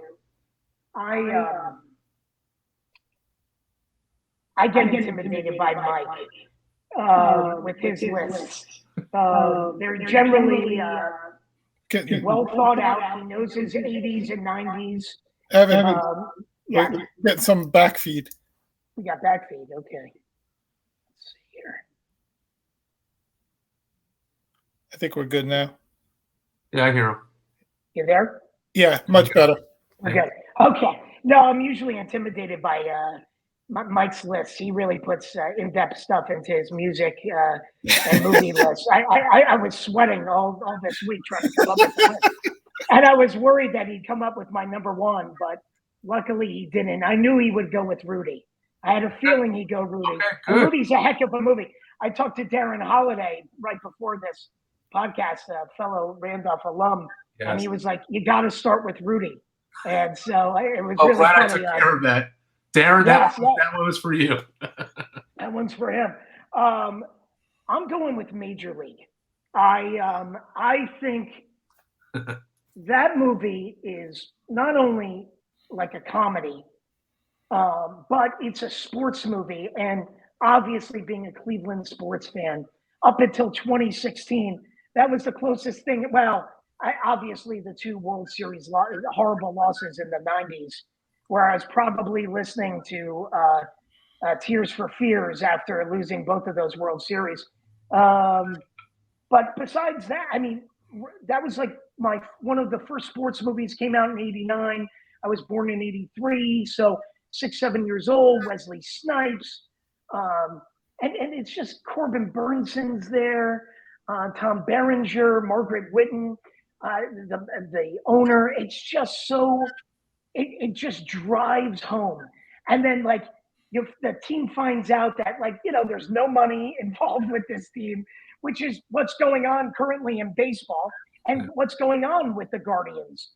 I get intimidated by Mike with his lists. They're generally well thought out. He knows his 80s and 90s. Evan, get some back feed. We got back feed. Okay. Let's see here. I think we're good now. Yeah, I hear him. You there? Yeah, much better. Okay. No, I'm usually intimidated by Mike's list. He really puts in-depth stuff into his music and movie lists. I was sweating all this week trying to come up with the list. And I was worried that he'd come up with my number one, but luckily he didn't. I knew he would go with Rudy. I had a feeling he'd go Rudy. Okay, Rudy's a heck of a movie. I talked to Darren Holiday right before this podcast, a fellow Randolph alum, yes. And he was like, you got to start with Rudy. And so it was really glad funny. I took care of that. Darren, that one was for you. That one's for him. I'm going with Major League. I think that movie is not only like a comedy, but it's a sports movie. And obviously being a Cleveland sports fan, up until 2016, that was the closest thing. Well, obviously the two World Series horrible losses in the 90s where I was probably listening to Tears for Fears after losing both of those World Series. But besides that, I mean, that was like one of the first sports movies came out in '89. I was born in '83, so 6, 7 years old. Wesley Snipes, and it's just Corbin Burnson's there, Tom Berenger, Margaret Whitten, the owner. It's just so it just drives home. And then like the team finds out that there's no money involved with this team, which is what's going on currently in baseball and what's going on with the Guardians,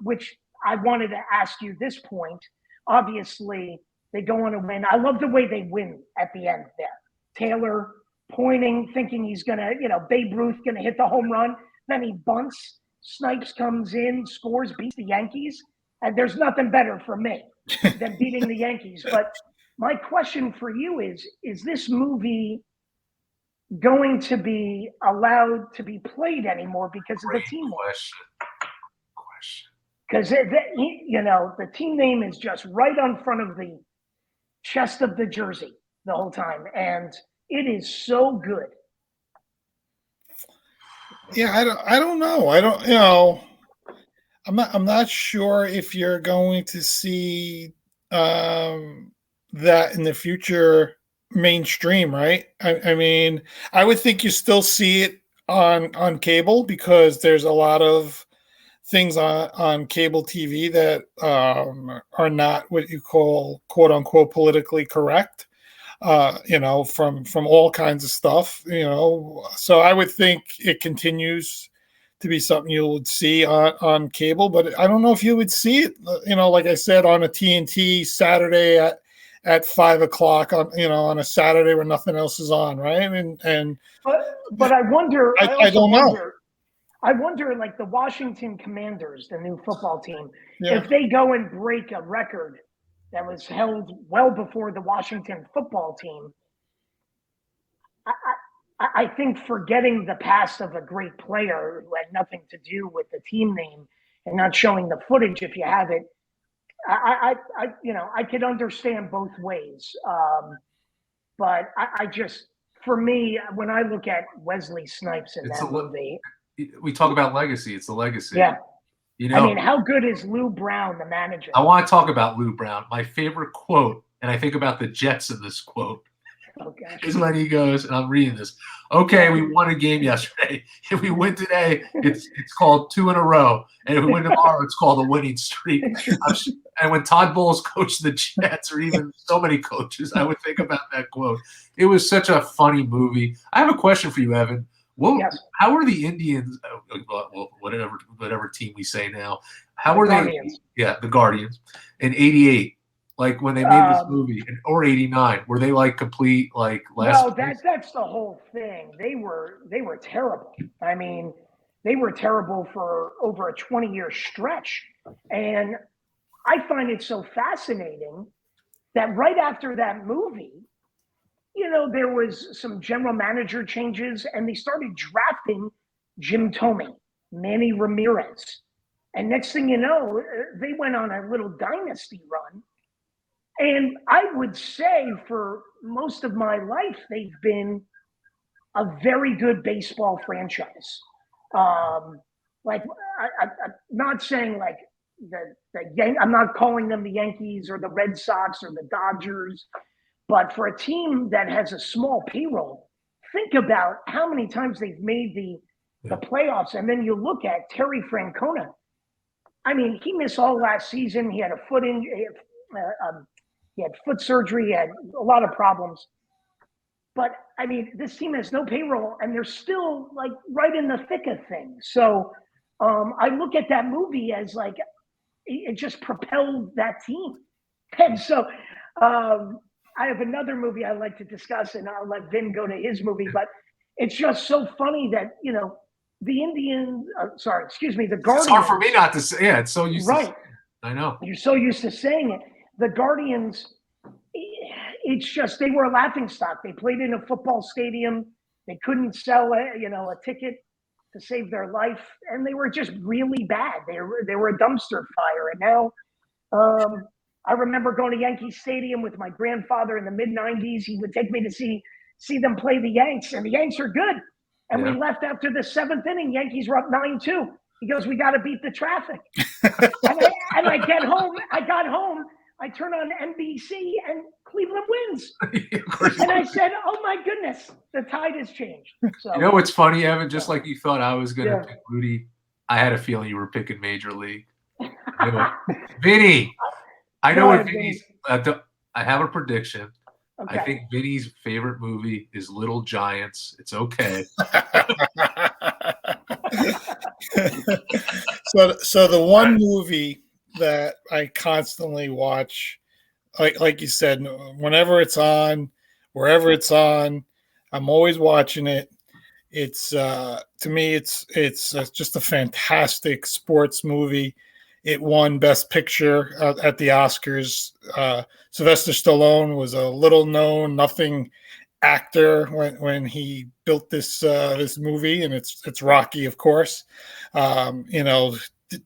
which I wanted to ask you this point. Obviously, they go on to win. I love the way they win at the end there. Taylor pointing, thinking he's going to, Babe Ruth going to hit the home run. Then he bunts. Snipes comes in, scores, beats the Yankees. And there's nothing better for me than beating the Yankees. But my question for you is this movie going to be allowed to be played anymore because of the team Question. Because the team name is just right on front of the chest of the jersey the whole time, and it is so good. Yeah, I don't know. I'm not sure if you're going to see that in the future mainstream, right? I mean, I would think you still see it on cable because there's a lot of things on cable TV that are not what you call quote unquote politically correct. From all kinds of stuff. So I would think it continues to be something you would see on cable, but I don't know if you would see it, like I said, on a TNT Saturday at 5:00 on a Saturday where nothing else is on, right? But I wonder. I don't know. I wonder, like the Washington Commanders, the new football team, if they go and break a record that was held well before the Washington football team, I think forgetting the past of a great player who had nothing to do with the team name and not showing the footage if you have it, I could understand both ways. But I just, for me, when I look at Wesley Snipes in that movie, we talk about legacy. It's a legacy. Yeah. I mean, how good is Lou Brown, the manager? I want to talk about Lou Brown. My favorite quote, and I think about the Jets in this quote, is when he goes, and I'm reading this. Okay, we won a game yesterday. If we win today, it's called 2 in a row. And if we win tomorrow, it's called a winning streak. And when Todd Bowles coached the Jets, or even so many coaches, I would think about that quote. It was such a funny movie. I have a question for you, Evan. How are the Indians, whatever team we say now, how were they? Yeah, the Guardians in '88, like when they made this movie, or '89, were they like complete like last? No, that's the whole thing. They were terrible. I mean, they were terrible for over a 20-year stretch, and I find it so fascinating that right after that movie, there was some general manager changes, and they started drafting Jim Thome, Manny Ramirez. And next thing you know, they went on a little dynasty run. And I would say for most of my life, they've been a very good baseball franchise. I'm not saying like I'm not calling them the Yankees or the Red Sox or the Dodgers. But for a team that has a small payroll, think about how many times they've made the playoffs. And then you look at Terry Francona. I mean, he missed all last season. He had a foot injury. He had foot surgery. He had a lot of problems. But, I mean, this team has no payroll, and they're still, like, right in the thick of things. So I look at that movie as, like, it just propelled that team. And so I have another movie I'd like to discuss, and I'll let Vin go to his movie. But it's just so funny that, the Indians, the Guardians. It's hard for me not to say. Yeah, it's so used to. I know. You're so used to saying it. The Guardians, it's just, they were a laughingstock. They played in a football stadium. They couldn't sell a ticket to save their life. And they were just really bad. They were a dumpster fire. And now I remember going to Yankee Stadium with my grandfather in the mid-'90s. He would take me to see them play the Yanks, and the Yanks are good. And we left after the 7th inning. Yankees were up 9-2. He goes, "We got to beat the traffic." and I got home. I turn on NBC, and Cleveland wins. And I said, "Oh my goodness, the tide has changed." So, you know what's funny, Evan? Just like you thought I was going to pick Rudy, I had a feeling you were picking Major League. Vinny, I know what Vinny's. I have a prediction. Okay. I think Vinny's favorite movie is Little Giants. It's okay. So the one movie that I constantly watch, like you said, whenever it's on, wherever it's on, I'm always watching it. It's to me, it's just a fantastic sports movie. It won Best Picture at the Oscars. Sylvester Stallone was a little known, nothing actor when he built this movie, and it's Rocky, of course.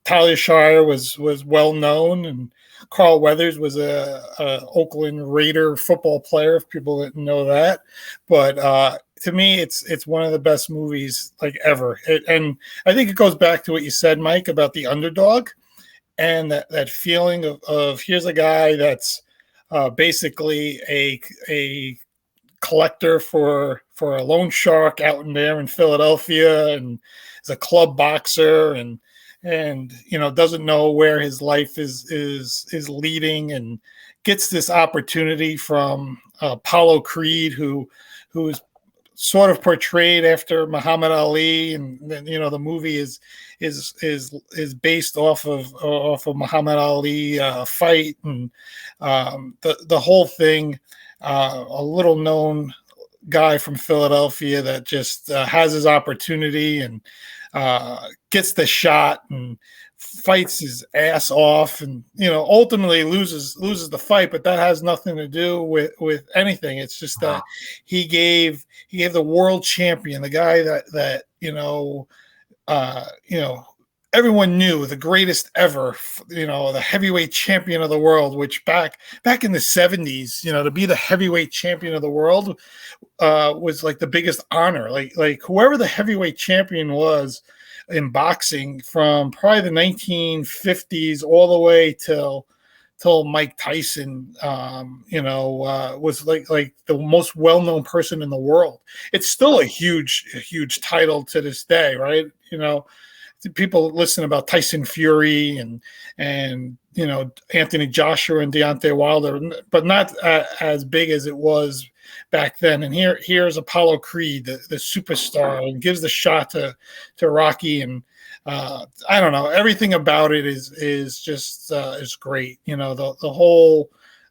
Talia Shire was well known, and Carl Weathers was a Oakland Raider football player, if people didn't know that. But to me, it's one of the best movies like ever. And I think it goes back to what you said, Mike, about the underdog. And that feeling of here's a guy that's basically a collector for a loan shark out in there in Philadelphia, and is a club boxer, and doesn't know where his life is leading, and gets this opportunity from Apollo Creed, who is sort of portrayed after Muhammad Ali, and then the movie is based off of Muhammad Ali fight, and the whole thing. A little known guy from Philadelphia that just has his opportunity and gets the shot and fights his ass off, and ultimately loses the fight, but that has nothing to do with anything. It's just that he gave the world champion, the guy that everyone knew, the greatest ever, the heavyweight champion of the world, which back in the 70s, to be the heavyweight champion of the world was like the biggest honor. Like whoever the heavyweight champion was in boxing from probably the 1950s all the way till Mike Tyson, was like the most well-known person in the world. It's still a huge title to this day, right? People listen about Tyson Fury and Anthony Joshua and Deontay Wilder, but not as big as it was back then. And here's Apollo Creed, the superstar, and gives the shot to Rocky. And I don't know, everything about it is just is great. The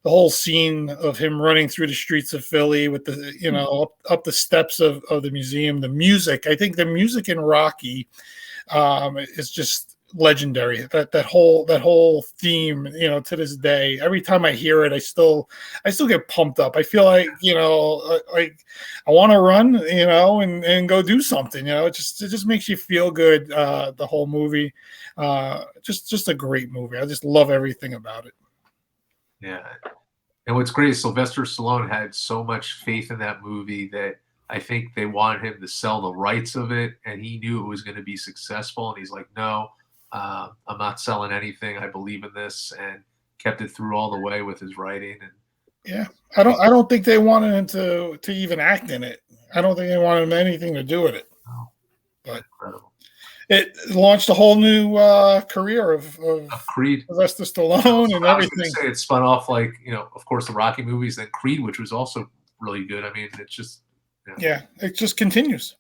whole scene of him running through the streets of Philly with the up the steps of the museum, the music. I think the music in Rocky is just legendary. That whole theme, to this day, every time I hear it, I still get pumped up. I feel like like I want to run, and go do something. It just makes you feel good. The whole movie, just a great movie. I just love everything about it. Yeah, and what's great is Sylvester Stallone had so much faith in that movie that I think they wanted him to sell the rights of it, and he knew it was going to be successful. And he's like, "No, I'm not selling anything. I believe in this," and kept it through all the way with his writing. And yeah, I don't think they wanted him to even act in it. I don't think they wanted him anything to do with it. Oh, but incredible! It launched a whole new career of Creed, Sylvester Stallone, and everything. Say it spun off like of course, the Rocky movies, then Creed, which was also really good. I mean, it's just. Yeah, it just continues.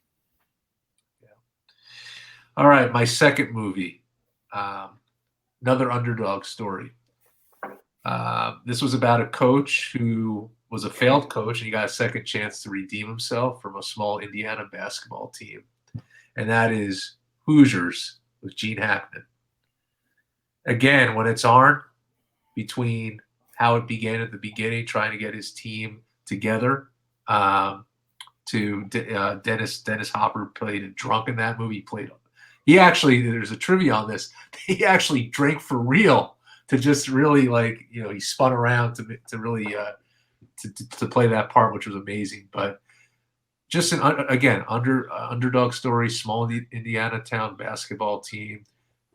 Yeah. All right, my second movie, another underdog story. This was about a coach who was a failed coach, and he got a second chance to redeem himself from a small Indiana basketball team, and that is Hoosiers with Gene Hackman. Again, when it's on, between how it began at the beginning, trying to get his team together. To Dennis Hopper played a drunk in that movie. He actually, there's a trivia on this. He actually drank for real to just really he spun around to really to play that part, which was amazing. But just again, underdog story, small Indiana town basketball team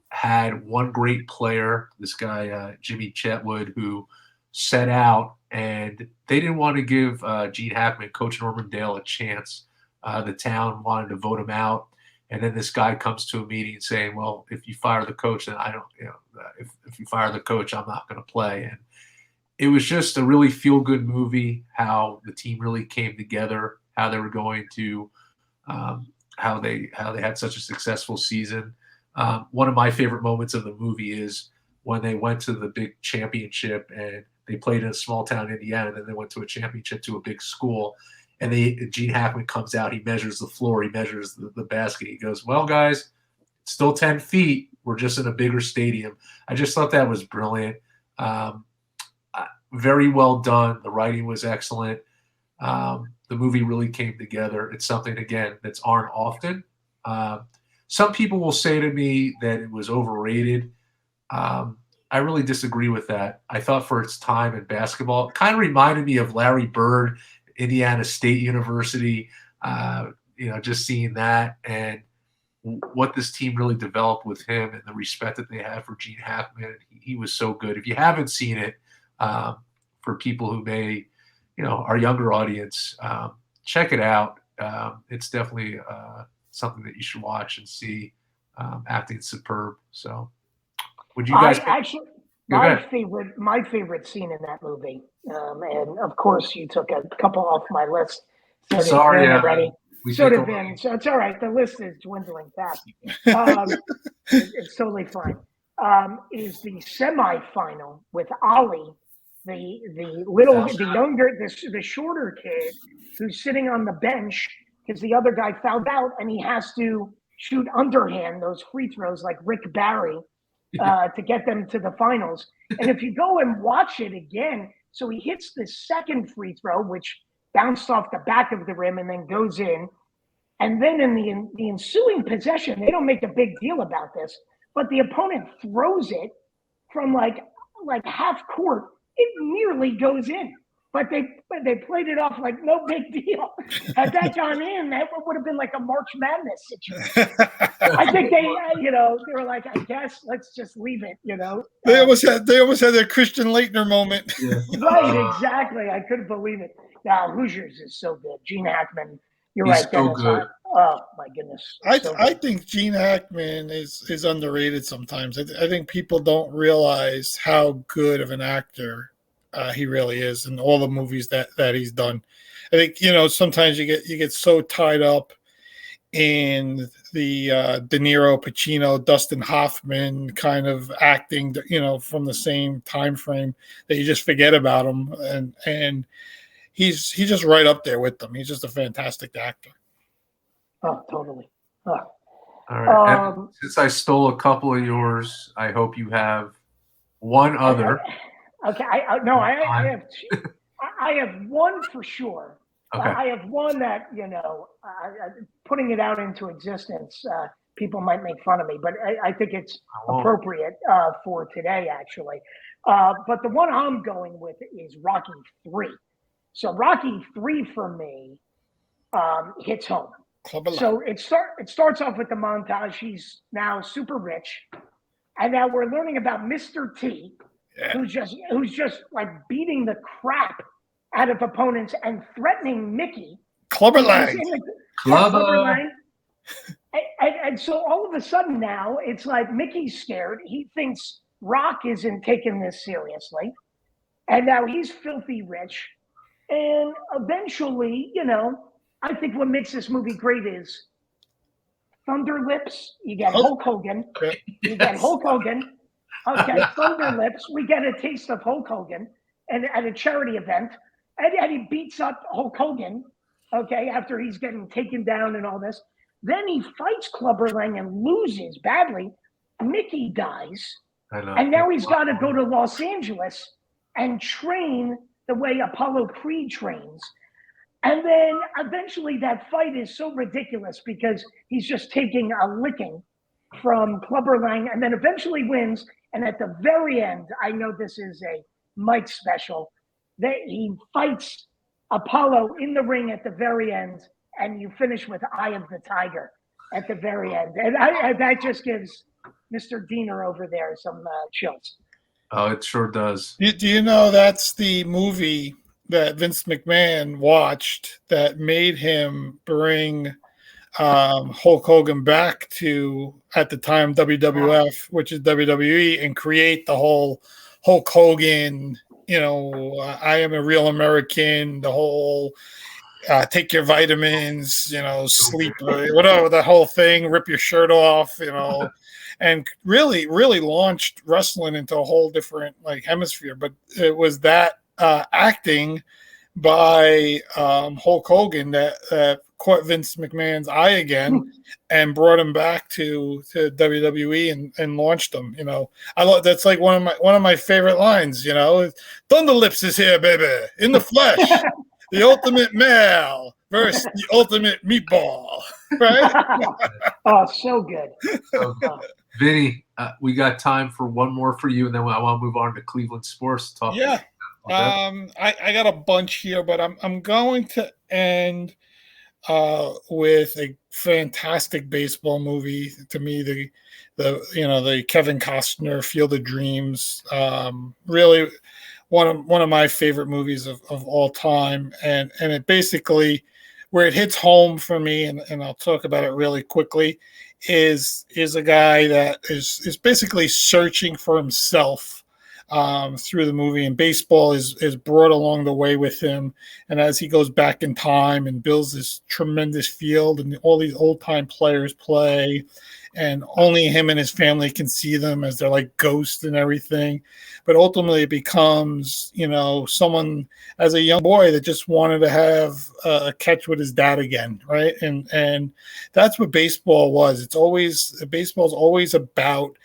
had one great player, this guy Jimmy Chetwood, who set out, and they didn't want to give Gene Hackman, Coach Norman Dale, a chance. The town wanted to vote him out, and then this guy comes to a meeting saying, "Well, if you fire the coach, then I don't. If you fire the coach, I'm not going to play." And it was just a really feel-good movie. How the team really came together, how they were going to, how they had such a successful season. One of my favorite moments of the movie is when they went to the big championship and they played in a small town, Indiana, and then they went to a championship to a big school. And Gene Hackman comes out, he measures the floor, he measures the basket. He goes, "Well, guys, it's still 10 feet. We're just in a bigger stadium." I just thought that was brilliant. Very well done. The writing was excellent. The movie really came together. It's something, again, that's aren't often. Some people will say to me that it was overrated. I really disagree with that. I thought for its time in basketball, it kind of reminded me of Larry Bird, Indiana State University, just seeing that and what this team really developed with him and the respect that they had for Gene Hackman. He was so good. If you haven't seen it, for people who may, our younger audience, check it out. It's definitely something that you should watch and see. Acting superb. So would you guys my favorite scene in that movie, and of course you took a couple off my list. So sorry, already. So did Vin. So it's all right. The list is dwindling fast. It's totally fine. Is the semifinal with Ollie, the shorter kid who's sitting on the bench because the other guy fouled out and he has to shoot underhand those free throws like Rick Barry to get them to the finals. And if you go and watch it again, so he hits the second free throw, which bounced off the back of the rim and then goes in. And then in the ensuing possession, they don't make a big deal about this, but the opponent throws it from like half court. It nearly goes in, but they played it off like no big deal. Had that gone in, that would have been like a March Madness situation. I think they were like, I guess let's just leave it. They almost had their Christian Laettner moment. Yeah. Right, exactly. I couldn't believe it. Now Hoosiers is so good. Gene Hackman. You're He's right. so good. Oh my goodness. I think Gene Hackman is underrated sometimes. I think people don't realize how good of an actor he really is in all the movies that he's done. I think sometimes you get so tied up in the De Niro, Pacino, Dustin Hoffman kind of acting, from the same time frame that you just forget about him, and he's just right up there with them. He's just a fantastic actor. Oh, totally. Oh. All right. And since I stole a couple of yours, I hope you have one other. Okay. I have two. I have one for sure. Okay. I have one that, putting it out into existence, people might make fun of me, but I think it's appropriate for today, actually. But the one I'm going with is Rocky III. So Rocky III for me hits home. So it starts off with the montage. He's now super rich, and now we're learning about Mr. T, who's just like beating the crap out of opponents and threatening Mickey. Clubber Lang. And so all of a sudden now it's like Mickey's scared. He thinks Rock isn't taking this seriously, and now he's filthy rich. And eventually, I think what makes this movie great is Thunder Lips. You get Hulk Hogan. You get Hulk Hogan. Okay, Thunder Lips. We get a taste of Hulk Hogan and at a charity event. And he beats up Hulk Hogan, okay, after he's getting taken down and all this. Then he fights Clubber Lang and loses badly. Mickey dies. And now he's got to go to Los Angeles and train the way Apollo Creed trains. And then eventually that fight is so ridiculous because he's just taking a licking from Clubber Lang and then eventually wins. And at the very end, I know this is a Mike special, that he fights Apollo in the ring at the very end, and you finish with Eye of the Tiger at the very end. And that just gives Mr. Diener over there some chills. Oh, it sure does. Do you know that's the movie that Vince McMahon watched that made him bring Hulk Hogan back to, at the time, WWF, which is WWE, and create the whole Hulk Hogan, I am a real American, the whole take your vitamins, sleep, whatever, the whole thing, rip your shirt off, and really, really launched wrestling into a whole different hemisphere. But it was that acting by Hulk Hogan that caught Vince McMahon's eye again and brought him back to WWE and launched him. I love, that's like one of my favorite lines. Thunder Lips is here, baby, in the flesh. The ultimate male versus the ultimate meatball, right? Oh, so good. Vinny, we got time for one more for you, and then I want to move on to Cleveland sports talk. Yeah. I got a bunch here, but I'm going to end with a fantastic baseball movie. To me, the Kevin Costner Field of Dreams, really one of my favorite movies of all time, and it basically, where it hits home for me, and I'll talk about it really quickly, is a guy that is basically searching for himself through the movie, and baseball is brought along the way with him. And as he goes back in time and builds this tremendous field, and all these old time players play, and only him and his family can see them as they're like ghosts and everything. But ultimately it becomes, someone as a young boy that just wanted to have a catch with his dad again. Right. And that's what baseball was. Baseball's always about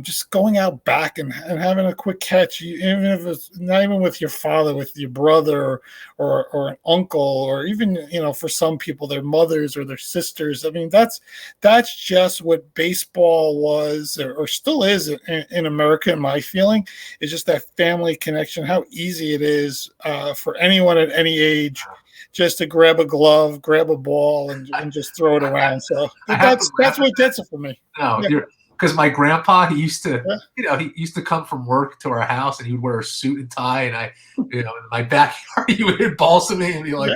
just going out back and having a quick catch, even if it's not even with your father, with your brother or an uncle, or even, for some people, their mothers or their sisters. I mean, that's just what baseball was or still is in America, in my feeling, is just that family connection, how easy it is for anyone at any age just to grab a glove, grab a ball, and just throw it around. So that's what gets it for me. No, yeah. Because my grandpa, he used to, he used to come from work to our house, and he would wear a suit and tie, and I, in my backyard, he would hit balls to me and be like,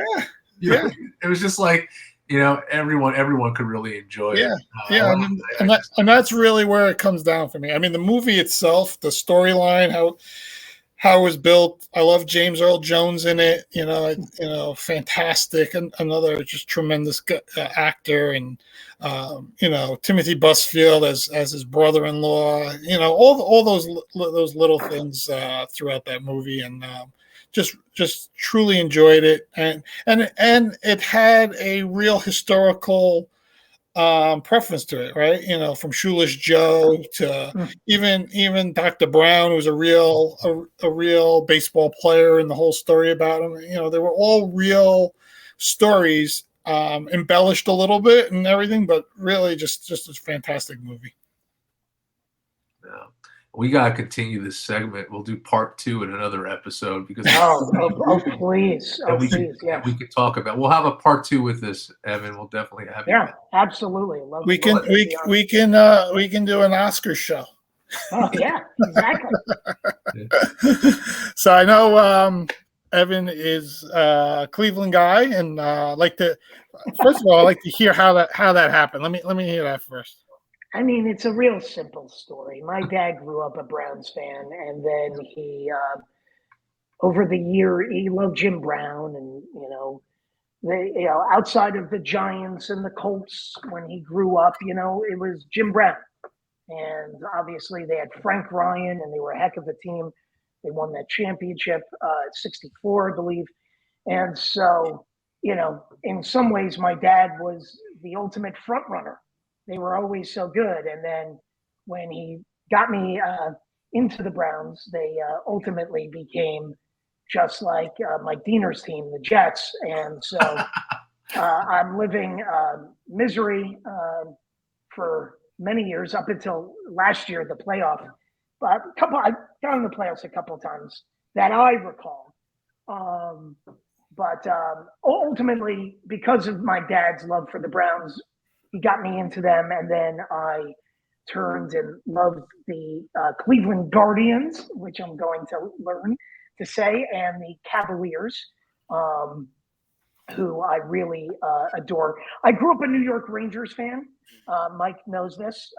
it was just like, everyone could really enjoy it. And that's really where it comes down for me. I mean, the movie itself, the storyline, how it was built. I love James Earl Jones in it. Fantastic, and another just tremendous actor, and Timothy Busfield as his brother-in-law. All those little things throughout that movie, and just truly enjoyed it. And it had a real historical preference to it, right? From Shoeless Joe to even Dr. Brown, who was a real baseball player, and the whole story about him. They were all real stories, embellished a little bit and everything, but really just a fantastic movie. Yeah. We gotta continue this segment. We'll do part 2 in another episode, because please, we could talk about. We'll have a part 2 with this, Evan. We'll definitely have you. Yeah, absolutely. We can do an Oscar show. Oh yeah, exactly. So I know Evan is a Cleveland guy, and first of all, I'd like to hear how that happened. Let me hear that first. I mean, it's a real simple story. My dad grew up a Browns fan, and then he, over the year, he loved Jim Brown, and outside of the Giants and the Colts, when he grew up, it was Jim Brown, and obviously they had Frank Ryan, and they were a heck of a team. They won that championship, 64, I believe, and so in some ways, my dad was the ultimate front runner. They were always so good. And then when he got me into the Browns, they ultimately became just like Mike Diener's team, the Jets. And so I'm living misery for many years, up until last year, the playoff I got in the playoffs a couple of times that I recall. But ultimately, because of my dad's love for the Browns, he got me into them. And then I turned and loved the Cleveland Guardians, which I'm going to learn to say, and the Cavaliers, who I really adore. I grew up a New York Rangers fan. Mike knows this.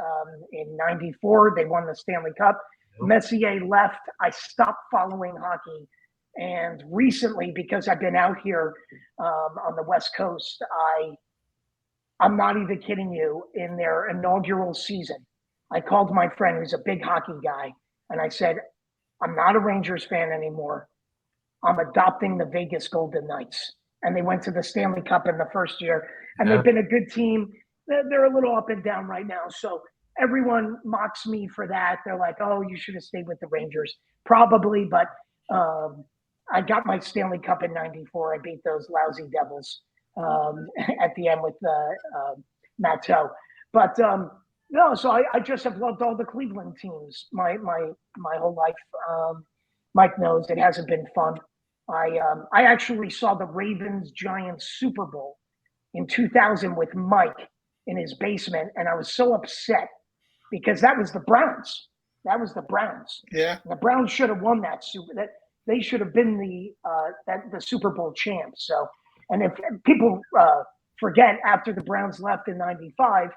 In '94, they won the Stanley Cup. Messier left. I stopped following hockey. And recently, because I've been out here on the West Coast, I'm not even kidding you, in their inaugural season, I called my friend who's a big hockey guy, and I said, I'm not a Rangers fan anymore. I'm adopting the Vegas Golden Knights. And they went to the Stanley Cup in the first year, and they've been a good team. They're a little up and down right now. So everyone mocks me for that. They're like, oh, you should have stayed with the Rangers. Probably, but I got my Stanley Cup in '94. I beat those lousy Devils at the end with Matteau. But no, so I just have loved all the Cleveland teams my whole life. Mike knows it hasn't been fun. I actually saw the Ravens-Giants Super Bowl in 2000 with Mike in his basement, and I was so upset because that was the Browns. That was the Browns. Yeah, the Browns should have won that they should have been the Super Bowl champs. So, and if people forget, after the Browns left in '95,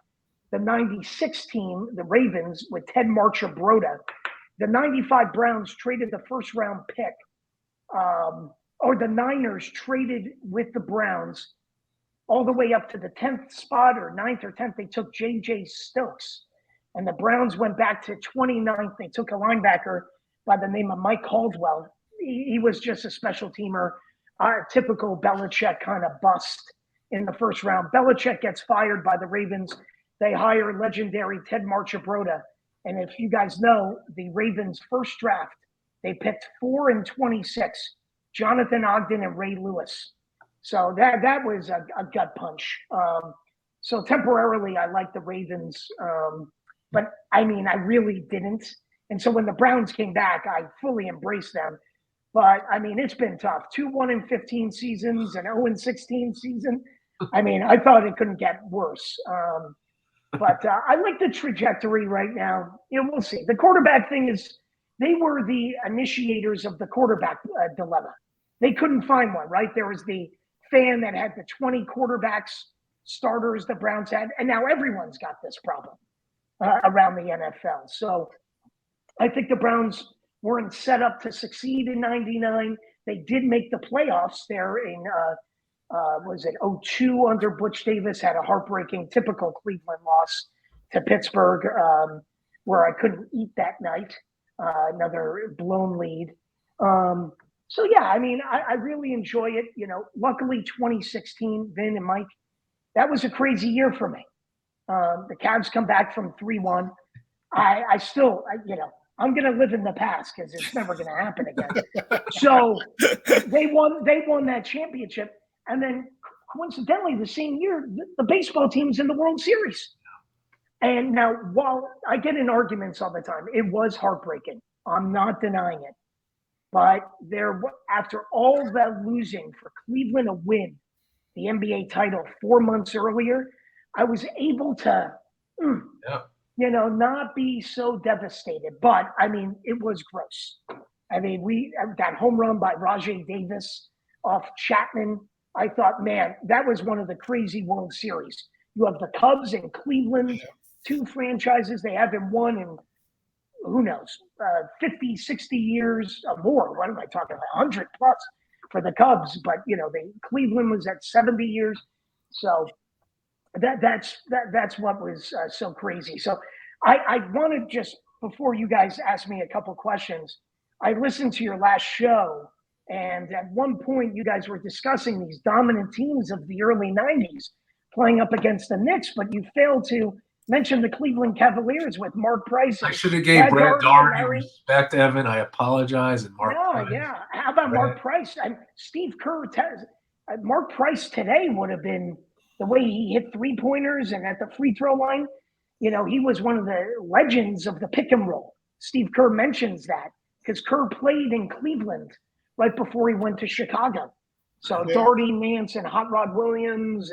the '96 team, the Ravens with Ted Marchibroda, the '95 Browns traded the first round pick, or the Niners traded with the Browns all the way up to the 10th spot or 9th or 10th. They took J.J. Stokes, and the Browns went back to 29th. They took a linebacker by the name of Mike Caldwell. He was just a special teamer, typical Belichick kind of bust in the first round. Belichick gets fired by the Ravens. They hire legendary Ted Marchibroda. And if you guys know, the Ravens' first draft, they picked 4 and 26, Jonathan Ogden and Ray Lewis. So that was a gut punch. So temporarily, I liked the Ravens. But, I mean, I really didn't. And so when the Browns came back, I fully embraced them. But, I mean, it's been tough. 2 1-15 seasons and 0-16 season. I mean, I thought it couldn't get worse. But I like the trajectory right now. You know, we'll see. The quarterback thing is, they were the initiators of the quarterback dilemma. They couldn't find one, right? There was the fan that had the 20 quarterbacks, starters the Browns had, and now everyone's got this problem around the NFL. So I think the Browns weren't set up to succeed in '99. They did make the playoffs there in was it 2002 under Butch Davis, had a heartbreaking, typical Cleveland loss to Pittsburgh, where I couldn't eat that night. Another blown lead. So yeah, I mean, I really enjoy it. You know, luckily 2016, Vin and Mike, that was a crazy year for me. The Cavs come back from 3-1. I still, you know, I'm going to live in the past because it's never going to happen again. So they won that championship. And then coincidentally, the same year, the baseball team's in the World Series. And now, while I get in arguments all the time, it was heartbreaking. I'm not denying it. But after all that losing for Cleveland to win the NBA title 4 months earlier, I was able to, you know, not be so devastated. But, I mean, it was gross. I mean, we got home run by Rajay Davis off Chapman. I thought, man, that was one of the crazy World Series. You have the Cubs and Cleveland, 2 franchises. They haven't won in, who knows, 50, 60 years or more. What am I talking about? 100 plus for the Cubs. But, you know, Cleveland was at 70 years. So that's what was so crazy. So I want to just, before you guys ask me a couple questions, I listened to your last show. And at one point, you guys were discussing these dominant teams of the early 90s playing up against the Knicks, but you failed to mention the Cleveland Cavaliers with Mark Price. I should have gave Brad Daugherty respect, Evan. I apologize. And Mark Price. Yeah. How about Mark Price? And Steve Kerr, Mark Price today would have been the way he hit 3-pointers and at the free throw line. You know, he was one of the legends of the pick and roll. Steve Kerr mentions that because Kerr played in Cleveland right before he went to Chicago. So Doherty, Nance, and Hot Rod Williams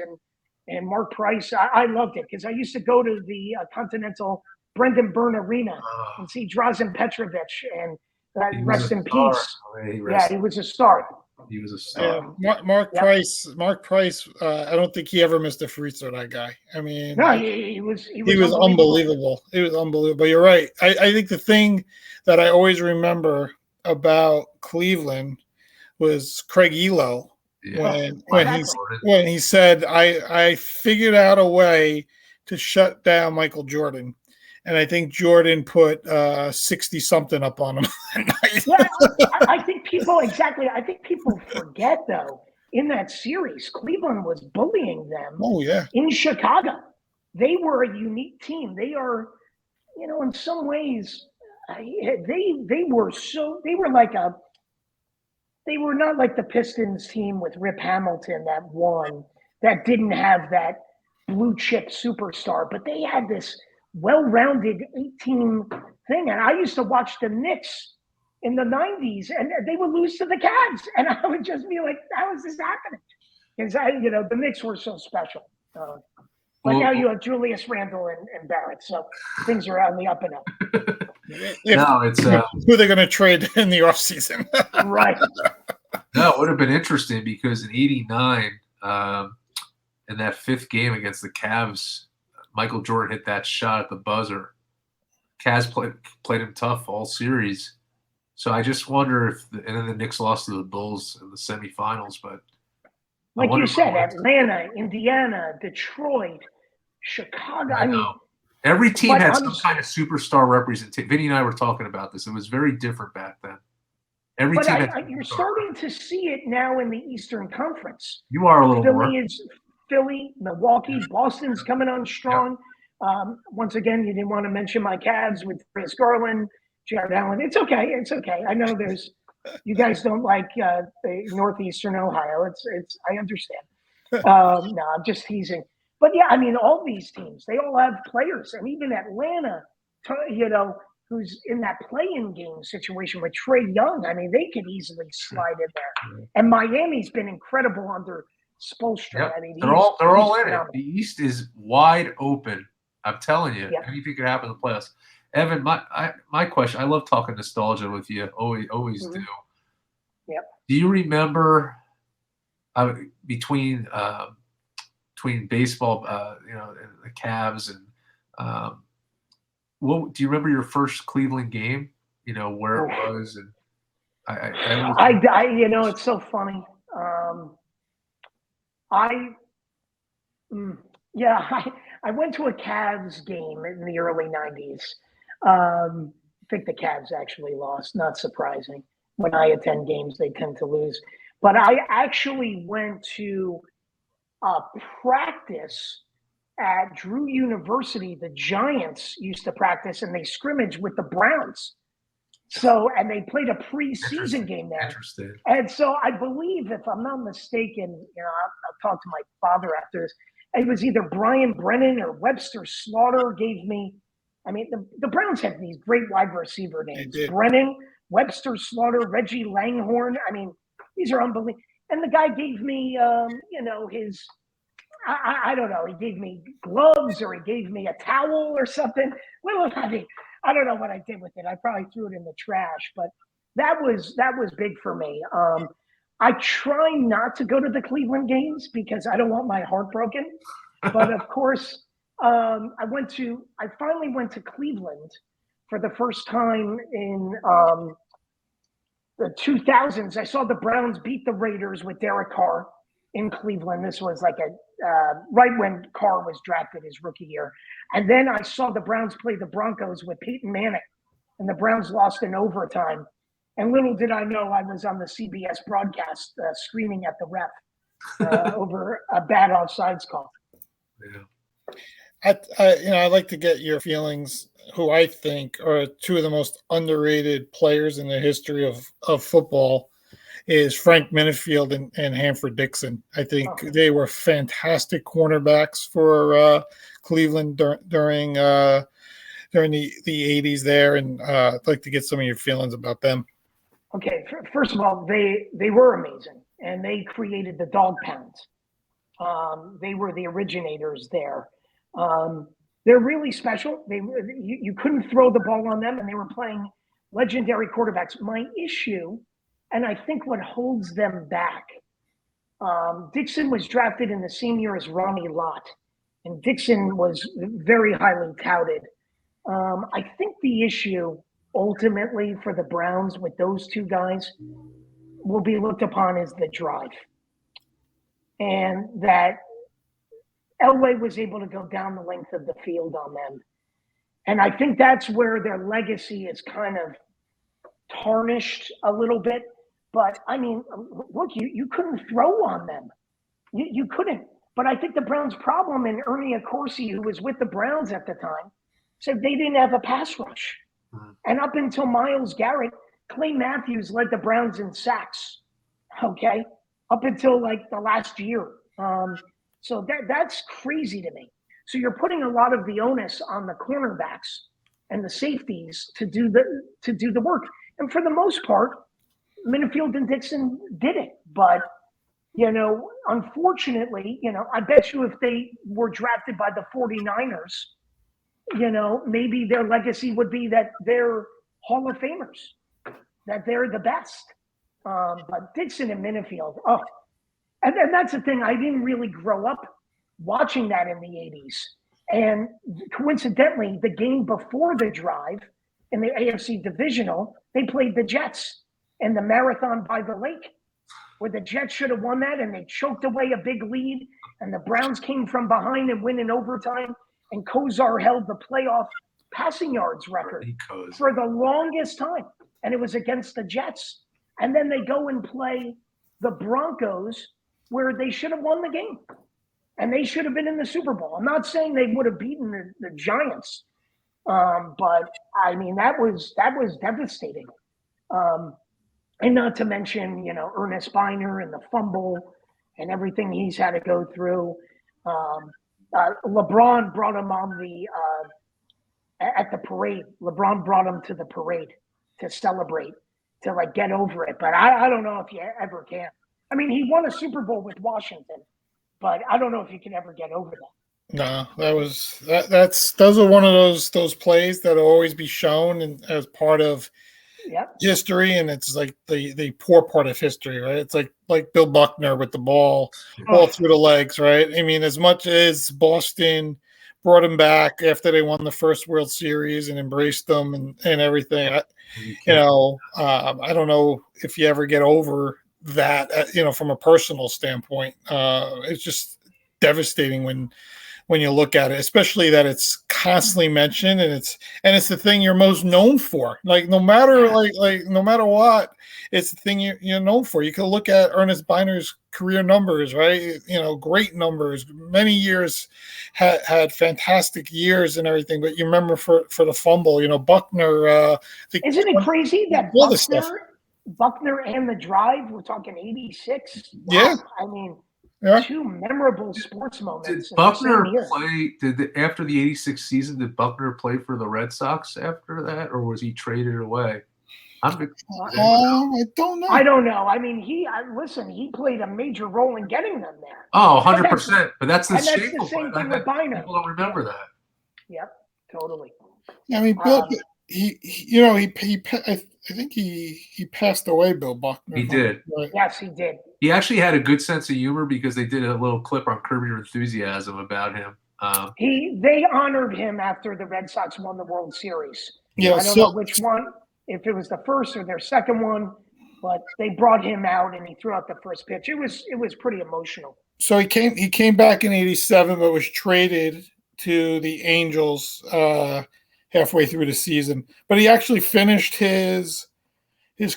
and Mark Price. I loved it because I used to go to the Continental Brendan Byrne Arena and see Drazen Petrovic, and rest in peace. He was a star. He was a star. Mark Price. Mark Price. I don't think he ever missed a free throw. That guy. I mean, no, he was unbelievable. He was unbelievable. You're right. I think the thing that I always remember about Cleveland was Craig Elo. When he said, I figured out a way to shut down Michael Jordan. And I think Jordan put 60 something up on him that night. I think people forget though, in that series, Cleveland was bullying them in Chicago. They were a unique team. They are, in some ways, they were not like the Pistons team with Rip Hamilton that won, that didn't have that blue chip superstar, but they had this well-rounded 18 thing. And I used to watch the Knicks in the 90s and they would lose to the Cavs. And I would just be like, how is this happening? Because the Knicks were so special. But now you have Julius Randle and Barrett. So things are on the up and up. Who they're going to trade in the offseason. Right. No, it would have been interesting because in '89, in that fifth game against the Cavs, Michael Jordan hit that shot at the buzzer. Cavs played him tough all series. So I just wonder if and then the Knicks lost to the Bulls in the semifinals. But like you said, Atlanta, Indiana, Detroit, Chicago. I mean, every team had some kind of superstar representation. Vinny and I were talking about this. It was very different back then. Every team you're starting to see it now in the Eastern Conference. You are a little more. Philly, Milwaukee, Boston's coming on strong. Once again, you didn't want to mention my Cavs with Chris Garland, Jared Allen. It's okay. I know you guys don't like the Northeastern Ohio. I understand. No, I'm just teasing. But yeah, I mean, all these teams, they all have players, and even Atlanta, who's in that play-in game situation with Trae Young. I mean, they could easily slide in there. And Miami's been incredible under Spoelstra. Yep. I mean, they're all in it. The East is wide open. I'm telling you, anything could happen in the playoffs. Evan, my question. I love talking nostalgia with you. Always do. Yep. Do you remember between baseball, and the Cavs and do you remember your first Cleveland game? Where it was, and it's so funny. I went to a Cavs game in the early 90s. I think the Cavs actually lost, not surprising. When I attend games, they tend to lose. But I actually went to a practice at Drew University. The Giants used to practice, and they scrimmaged with the Browns. And they played a preseason game there. Interesting. And so I believe, if I'm not mistaken, I'll talk to my father after this. It was either Brian Brennan or Webster Slaughter gave me. I mean, the Browns had these great wide receiver names: Brennan, Webster Slaughter, Reggie Langhorne. I mean, these are unbelievable. And the guy gave me, his. I don't know. He gave me gloves, or he gave me a towel or something. Well, I don't know what I did with it. I probably threw it in the trash, but that was big for me. I try not to go to the Cleveland games because I don't want my heart broken. But of course, I finally went to Cleveland for the first time in the 2000s. I saw the Browns beat the Raiders with Derek Carr in Cleveland. This was like right when Carr was drafted his rookie year. And then I saw the Browns play the Broncos with Peyton Manning, and the Browns lost in overtime. And little did I know I was on the CBS broadcast screaming at the ref over a bad offsides call. Yeah. I'd like to get your feelings. Who I think are two of the most underrated players in the history of football is Frank Minifield and Hanford Dixon. I think they were fantastic cornerbacks for Cleveland during their during the 80s there, and I'd like to get some of your feelings about them. Okay, first of all, they were amazing, and they created the dog pounds. They were the originators there. They're really special. You couldn't throw the ball on them, and they were playing legendary quarterbacks. My issue, and I think what holds them back, Dixon was drafted in the same year as Ronnie Lott, and Dixon was very highly touted. I think the issue ultimately for the Browns with those two guys will be looked upon as the drive. And that Elway was able to go down the length of the field on them. And I think that's where their legacy is kind of tarnished a little bit. But, I mean, look, you couldn't throw on them. You couldn't. But I think the Browns' problem, and Ernie Accorsi, who was with the Browns at the time, said they didn't have a pass rush. And up until Myles Garrett, Clay Matthews led the Browns in sacks, okay, up until like the last year. So that's crazy to me. So you're putting a lot of the onus on the cornerbacks and the safeties to do the work. And for the most part, Minifield and Dixon did it. But, you know, unfortunately, you know, I bet you if they were drafted by the 49ers, you know, maybe their legacy would be that they're Hall of Famers, that they're the best. But Dixon and Minifield, and that's the thing. I didn't really grow up watching that in the 80s. And coincidentally, the game before the drive in the AFC Divisional, they played the Jets in the Marathon by the Lake, where the Jets should have won that, and they choked away a big lead, and the Browns came from behind and win in overtime. And Kozar held the playoff passing yards record for the longest time. And it was against the Jets. And then they go and play the Broncos, where they should have won the game. And they should have been in the Super Bowl. I'm not saying they would have beaten the Giants. But, I mean, that was devastating. And not to mention, you know, Ernest Biner and the fumble and everything he's had to go through. LeBron brought him on at the parade. LeBron brought him to the parade to celebrate, to like get over it. But I don't know if you ever can. I mean, he won a Super Bowl with Washington, but I don't know if you can ever get over that. No, those are one of those plays that'll always be shown and as part of history, and it's like the poor part of history, right? It's like Bill Buckner with the ball through the legs, right? I mean, as much as Boston brought him back after they won the first World Series and embraced them and everything, I don't know if you ever get over that, from a personal standpoint. It's just devastating when you look at it, especially that it's constantly mentioned and it's the thing you're most known for. Like no matter what, it's the thing you're known for. You can look at Ernest Biner's career numbers, right? You know, great numbers. Many years had fantastic years and everything, but you remember for the fumble, you know, Buckner. Isn't it crazy that Buckner and the drive? We're talking 86. Wow. Yeah, I mean. Yeah. Two memorable sports moments. Did Buckner play? After the '86 season? Did Buckner play for the Red Sox after that, or was he traded away? I don't know. I don't know. I mean, he played a major role in getting them there. Oh, 100%. But that's the same thing with Biner. People don't remember that. Yep, totally. I mean, Bill, I think he passed away, Bill Buckner. He did. Right. Yes, he did. He actually had a good sense of humor because they did a little clip on Curb Your Enthusiasm about him. They honored him after the Red Sox won the World Series. Yeah, I don't know which one, if it was the first or their second one, but they brought him out and he threw out the first pitch. It was pretty emotional. So he came back in '87, but was traded to the Angels halfway through the season. But he actually finished his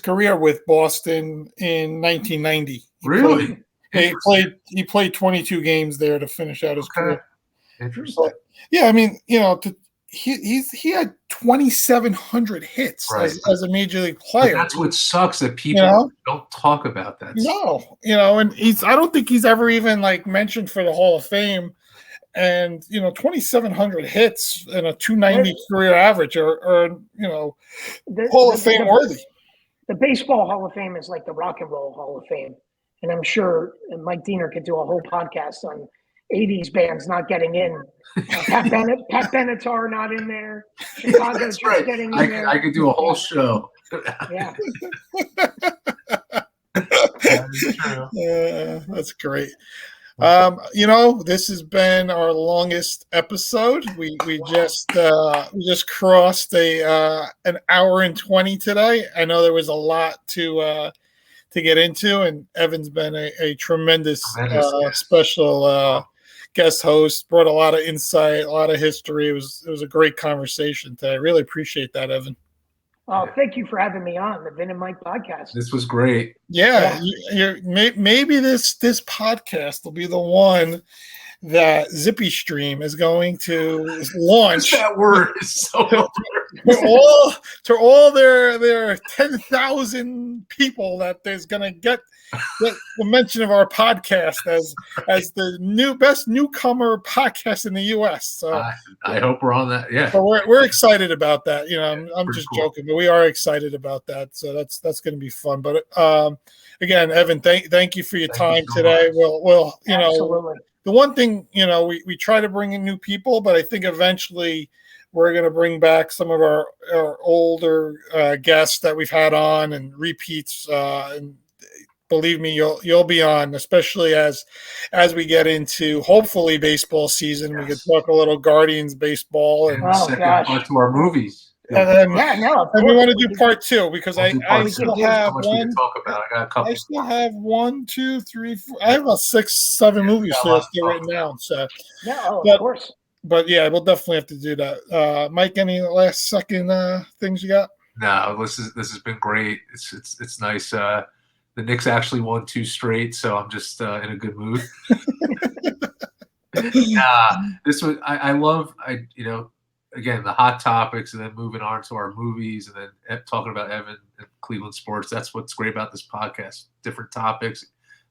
career with Boston in 1990. Really? He played 22 games there to finish out his career. Interesting. But, yeah, I mean, you know, he had 2,700 hits as a major league player. But that's what sucks, that people don't talk about that. No, and I don't think he's ever even like mentioned for the Hall of Fame. and 2,700 hits and a 290 career average are Hall of Fame worthy. The Baseball Hall of Fame is like the Rock and Roll Hall of Fame, and I'm sure Mike Diener could do a whole podcast on 80s bands not getting in. Pat Benatar not in there. Chicago just right. getting in there. I could do a whole show. Yeah. That's great. This has been our longest episode. We just crossed an hour and 20 today. I know there was a lot to get into, and Evan's been a tremendous special guest host. Brought a lot of insight, a lot of history. It was a great conversation today. I really appreciate that, Evan. Oh, thank you for having me on the Vin and Mike podcast. This was great. Yeah. Maybe this podcast will be the one that Zippy Stream is going to launch. That word is so to all their 10,000 people that there's going to get the mention of our podcast as the best newcomer podcast in the U.S. So I hope we're on that. Yeah, so we're excited about that. I'm just joking, but we are excited about that. So that's going to be fun. But again, Evan, thank you for your time today. We'll Absolutely. The one thing we try to bring in new people, but I think eventually we're going to bring back some of our older guests that we've had on and repeats. And believe me, you'll be on, especially as we get into hopefully baseball season. Yes. We could talk a little Guardians baseball and second part to our movies. And then, and we want to do part 2 because I still have one. I still have 1, 2, 3, 4. I have about 6, 7 movies still written down. So of course. But yeah, we'll definitely have to do that. Mike, any last second things you got? No, this has been great. It's nice. The Knicks actually won 2 straight, so I'm just in a good mood. This was I love again, the hot topics, and then moving on to our movies, and then talking about Evan and Cleveland sports. That's what's great about this podcast. Different topics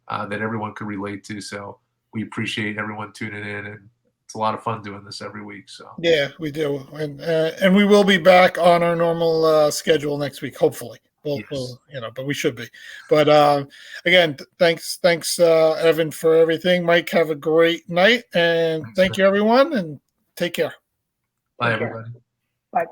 that everyone can relate to. So we appreciate everyone tuning in, and it's a lot of fun doing this every week. So yeah, we do, and we will be back on our normal schedule next week, hopefully. We'll, but we should be. But again, thanks, Evan, for everything. Mike, have a great night, and thank you, everyone, and take care. Bye, everybody. Bye.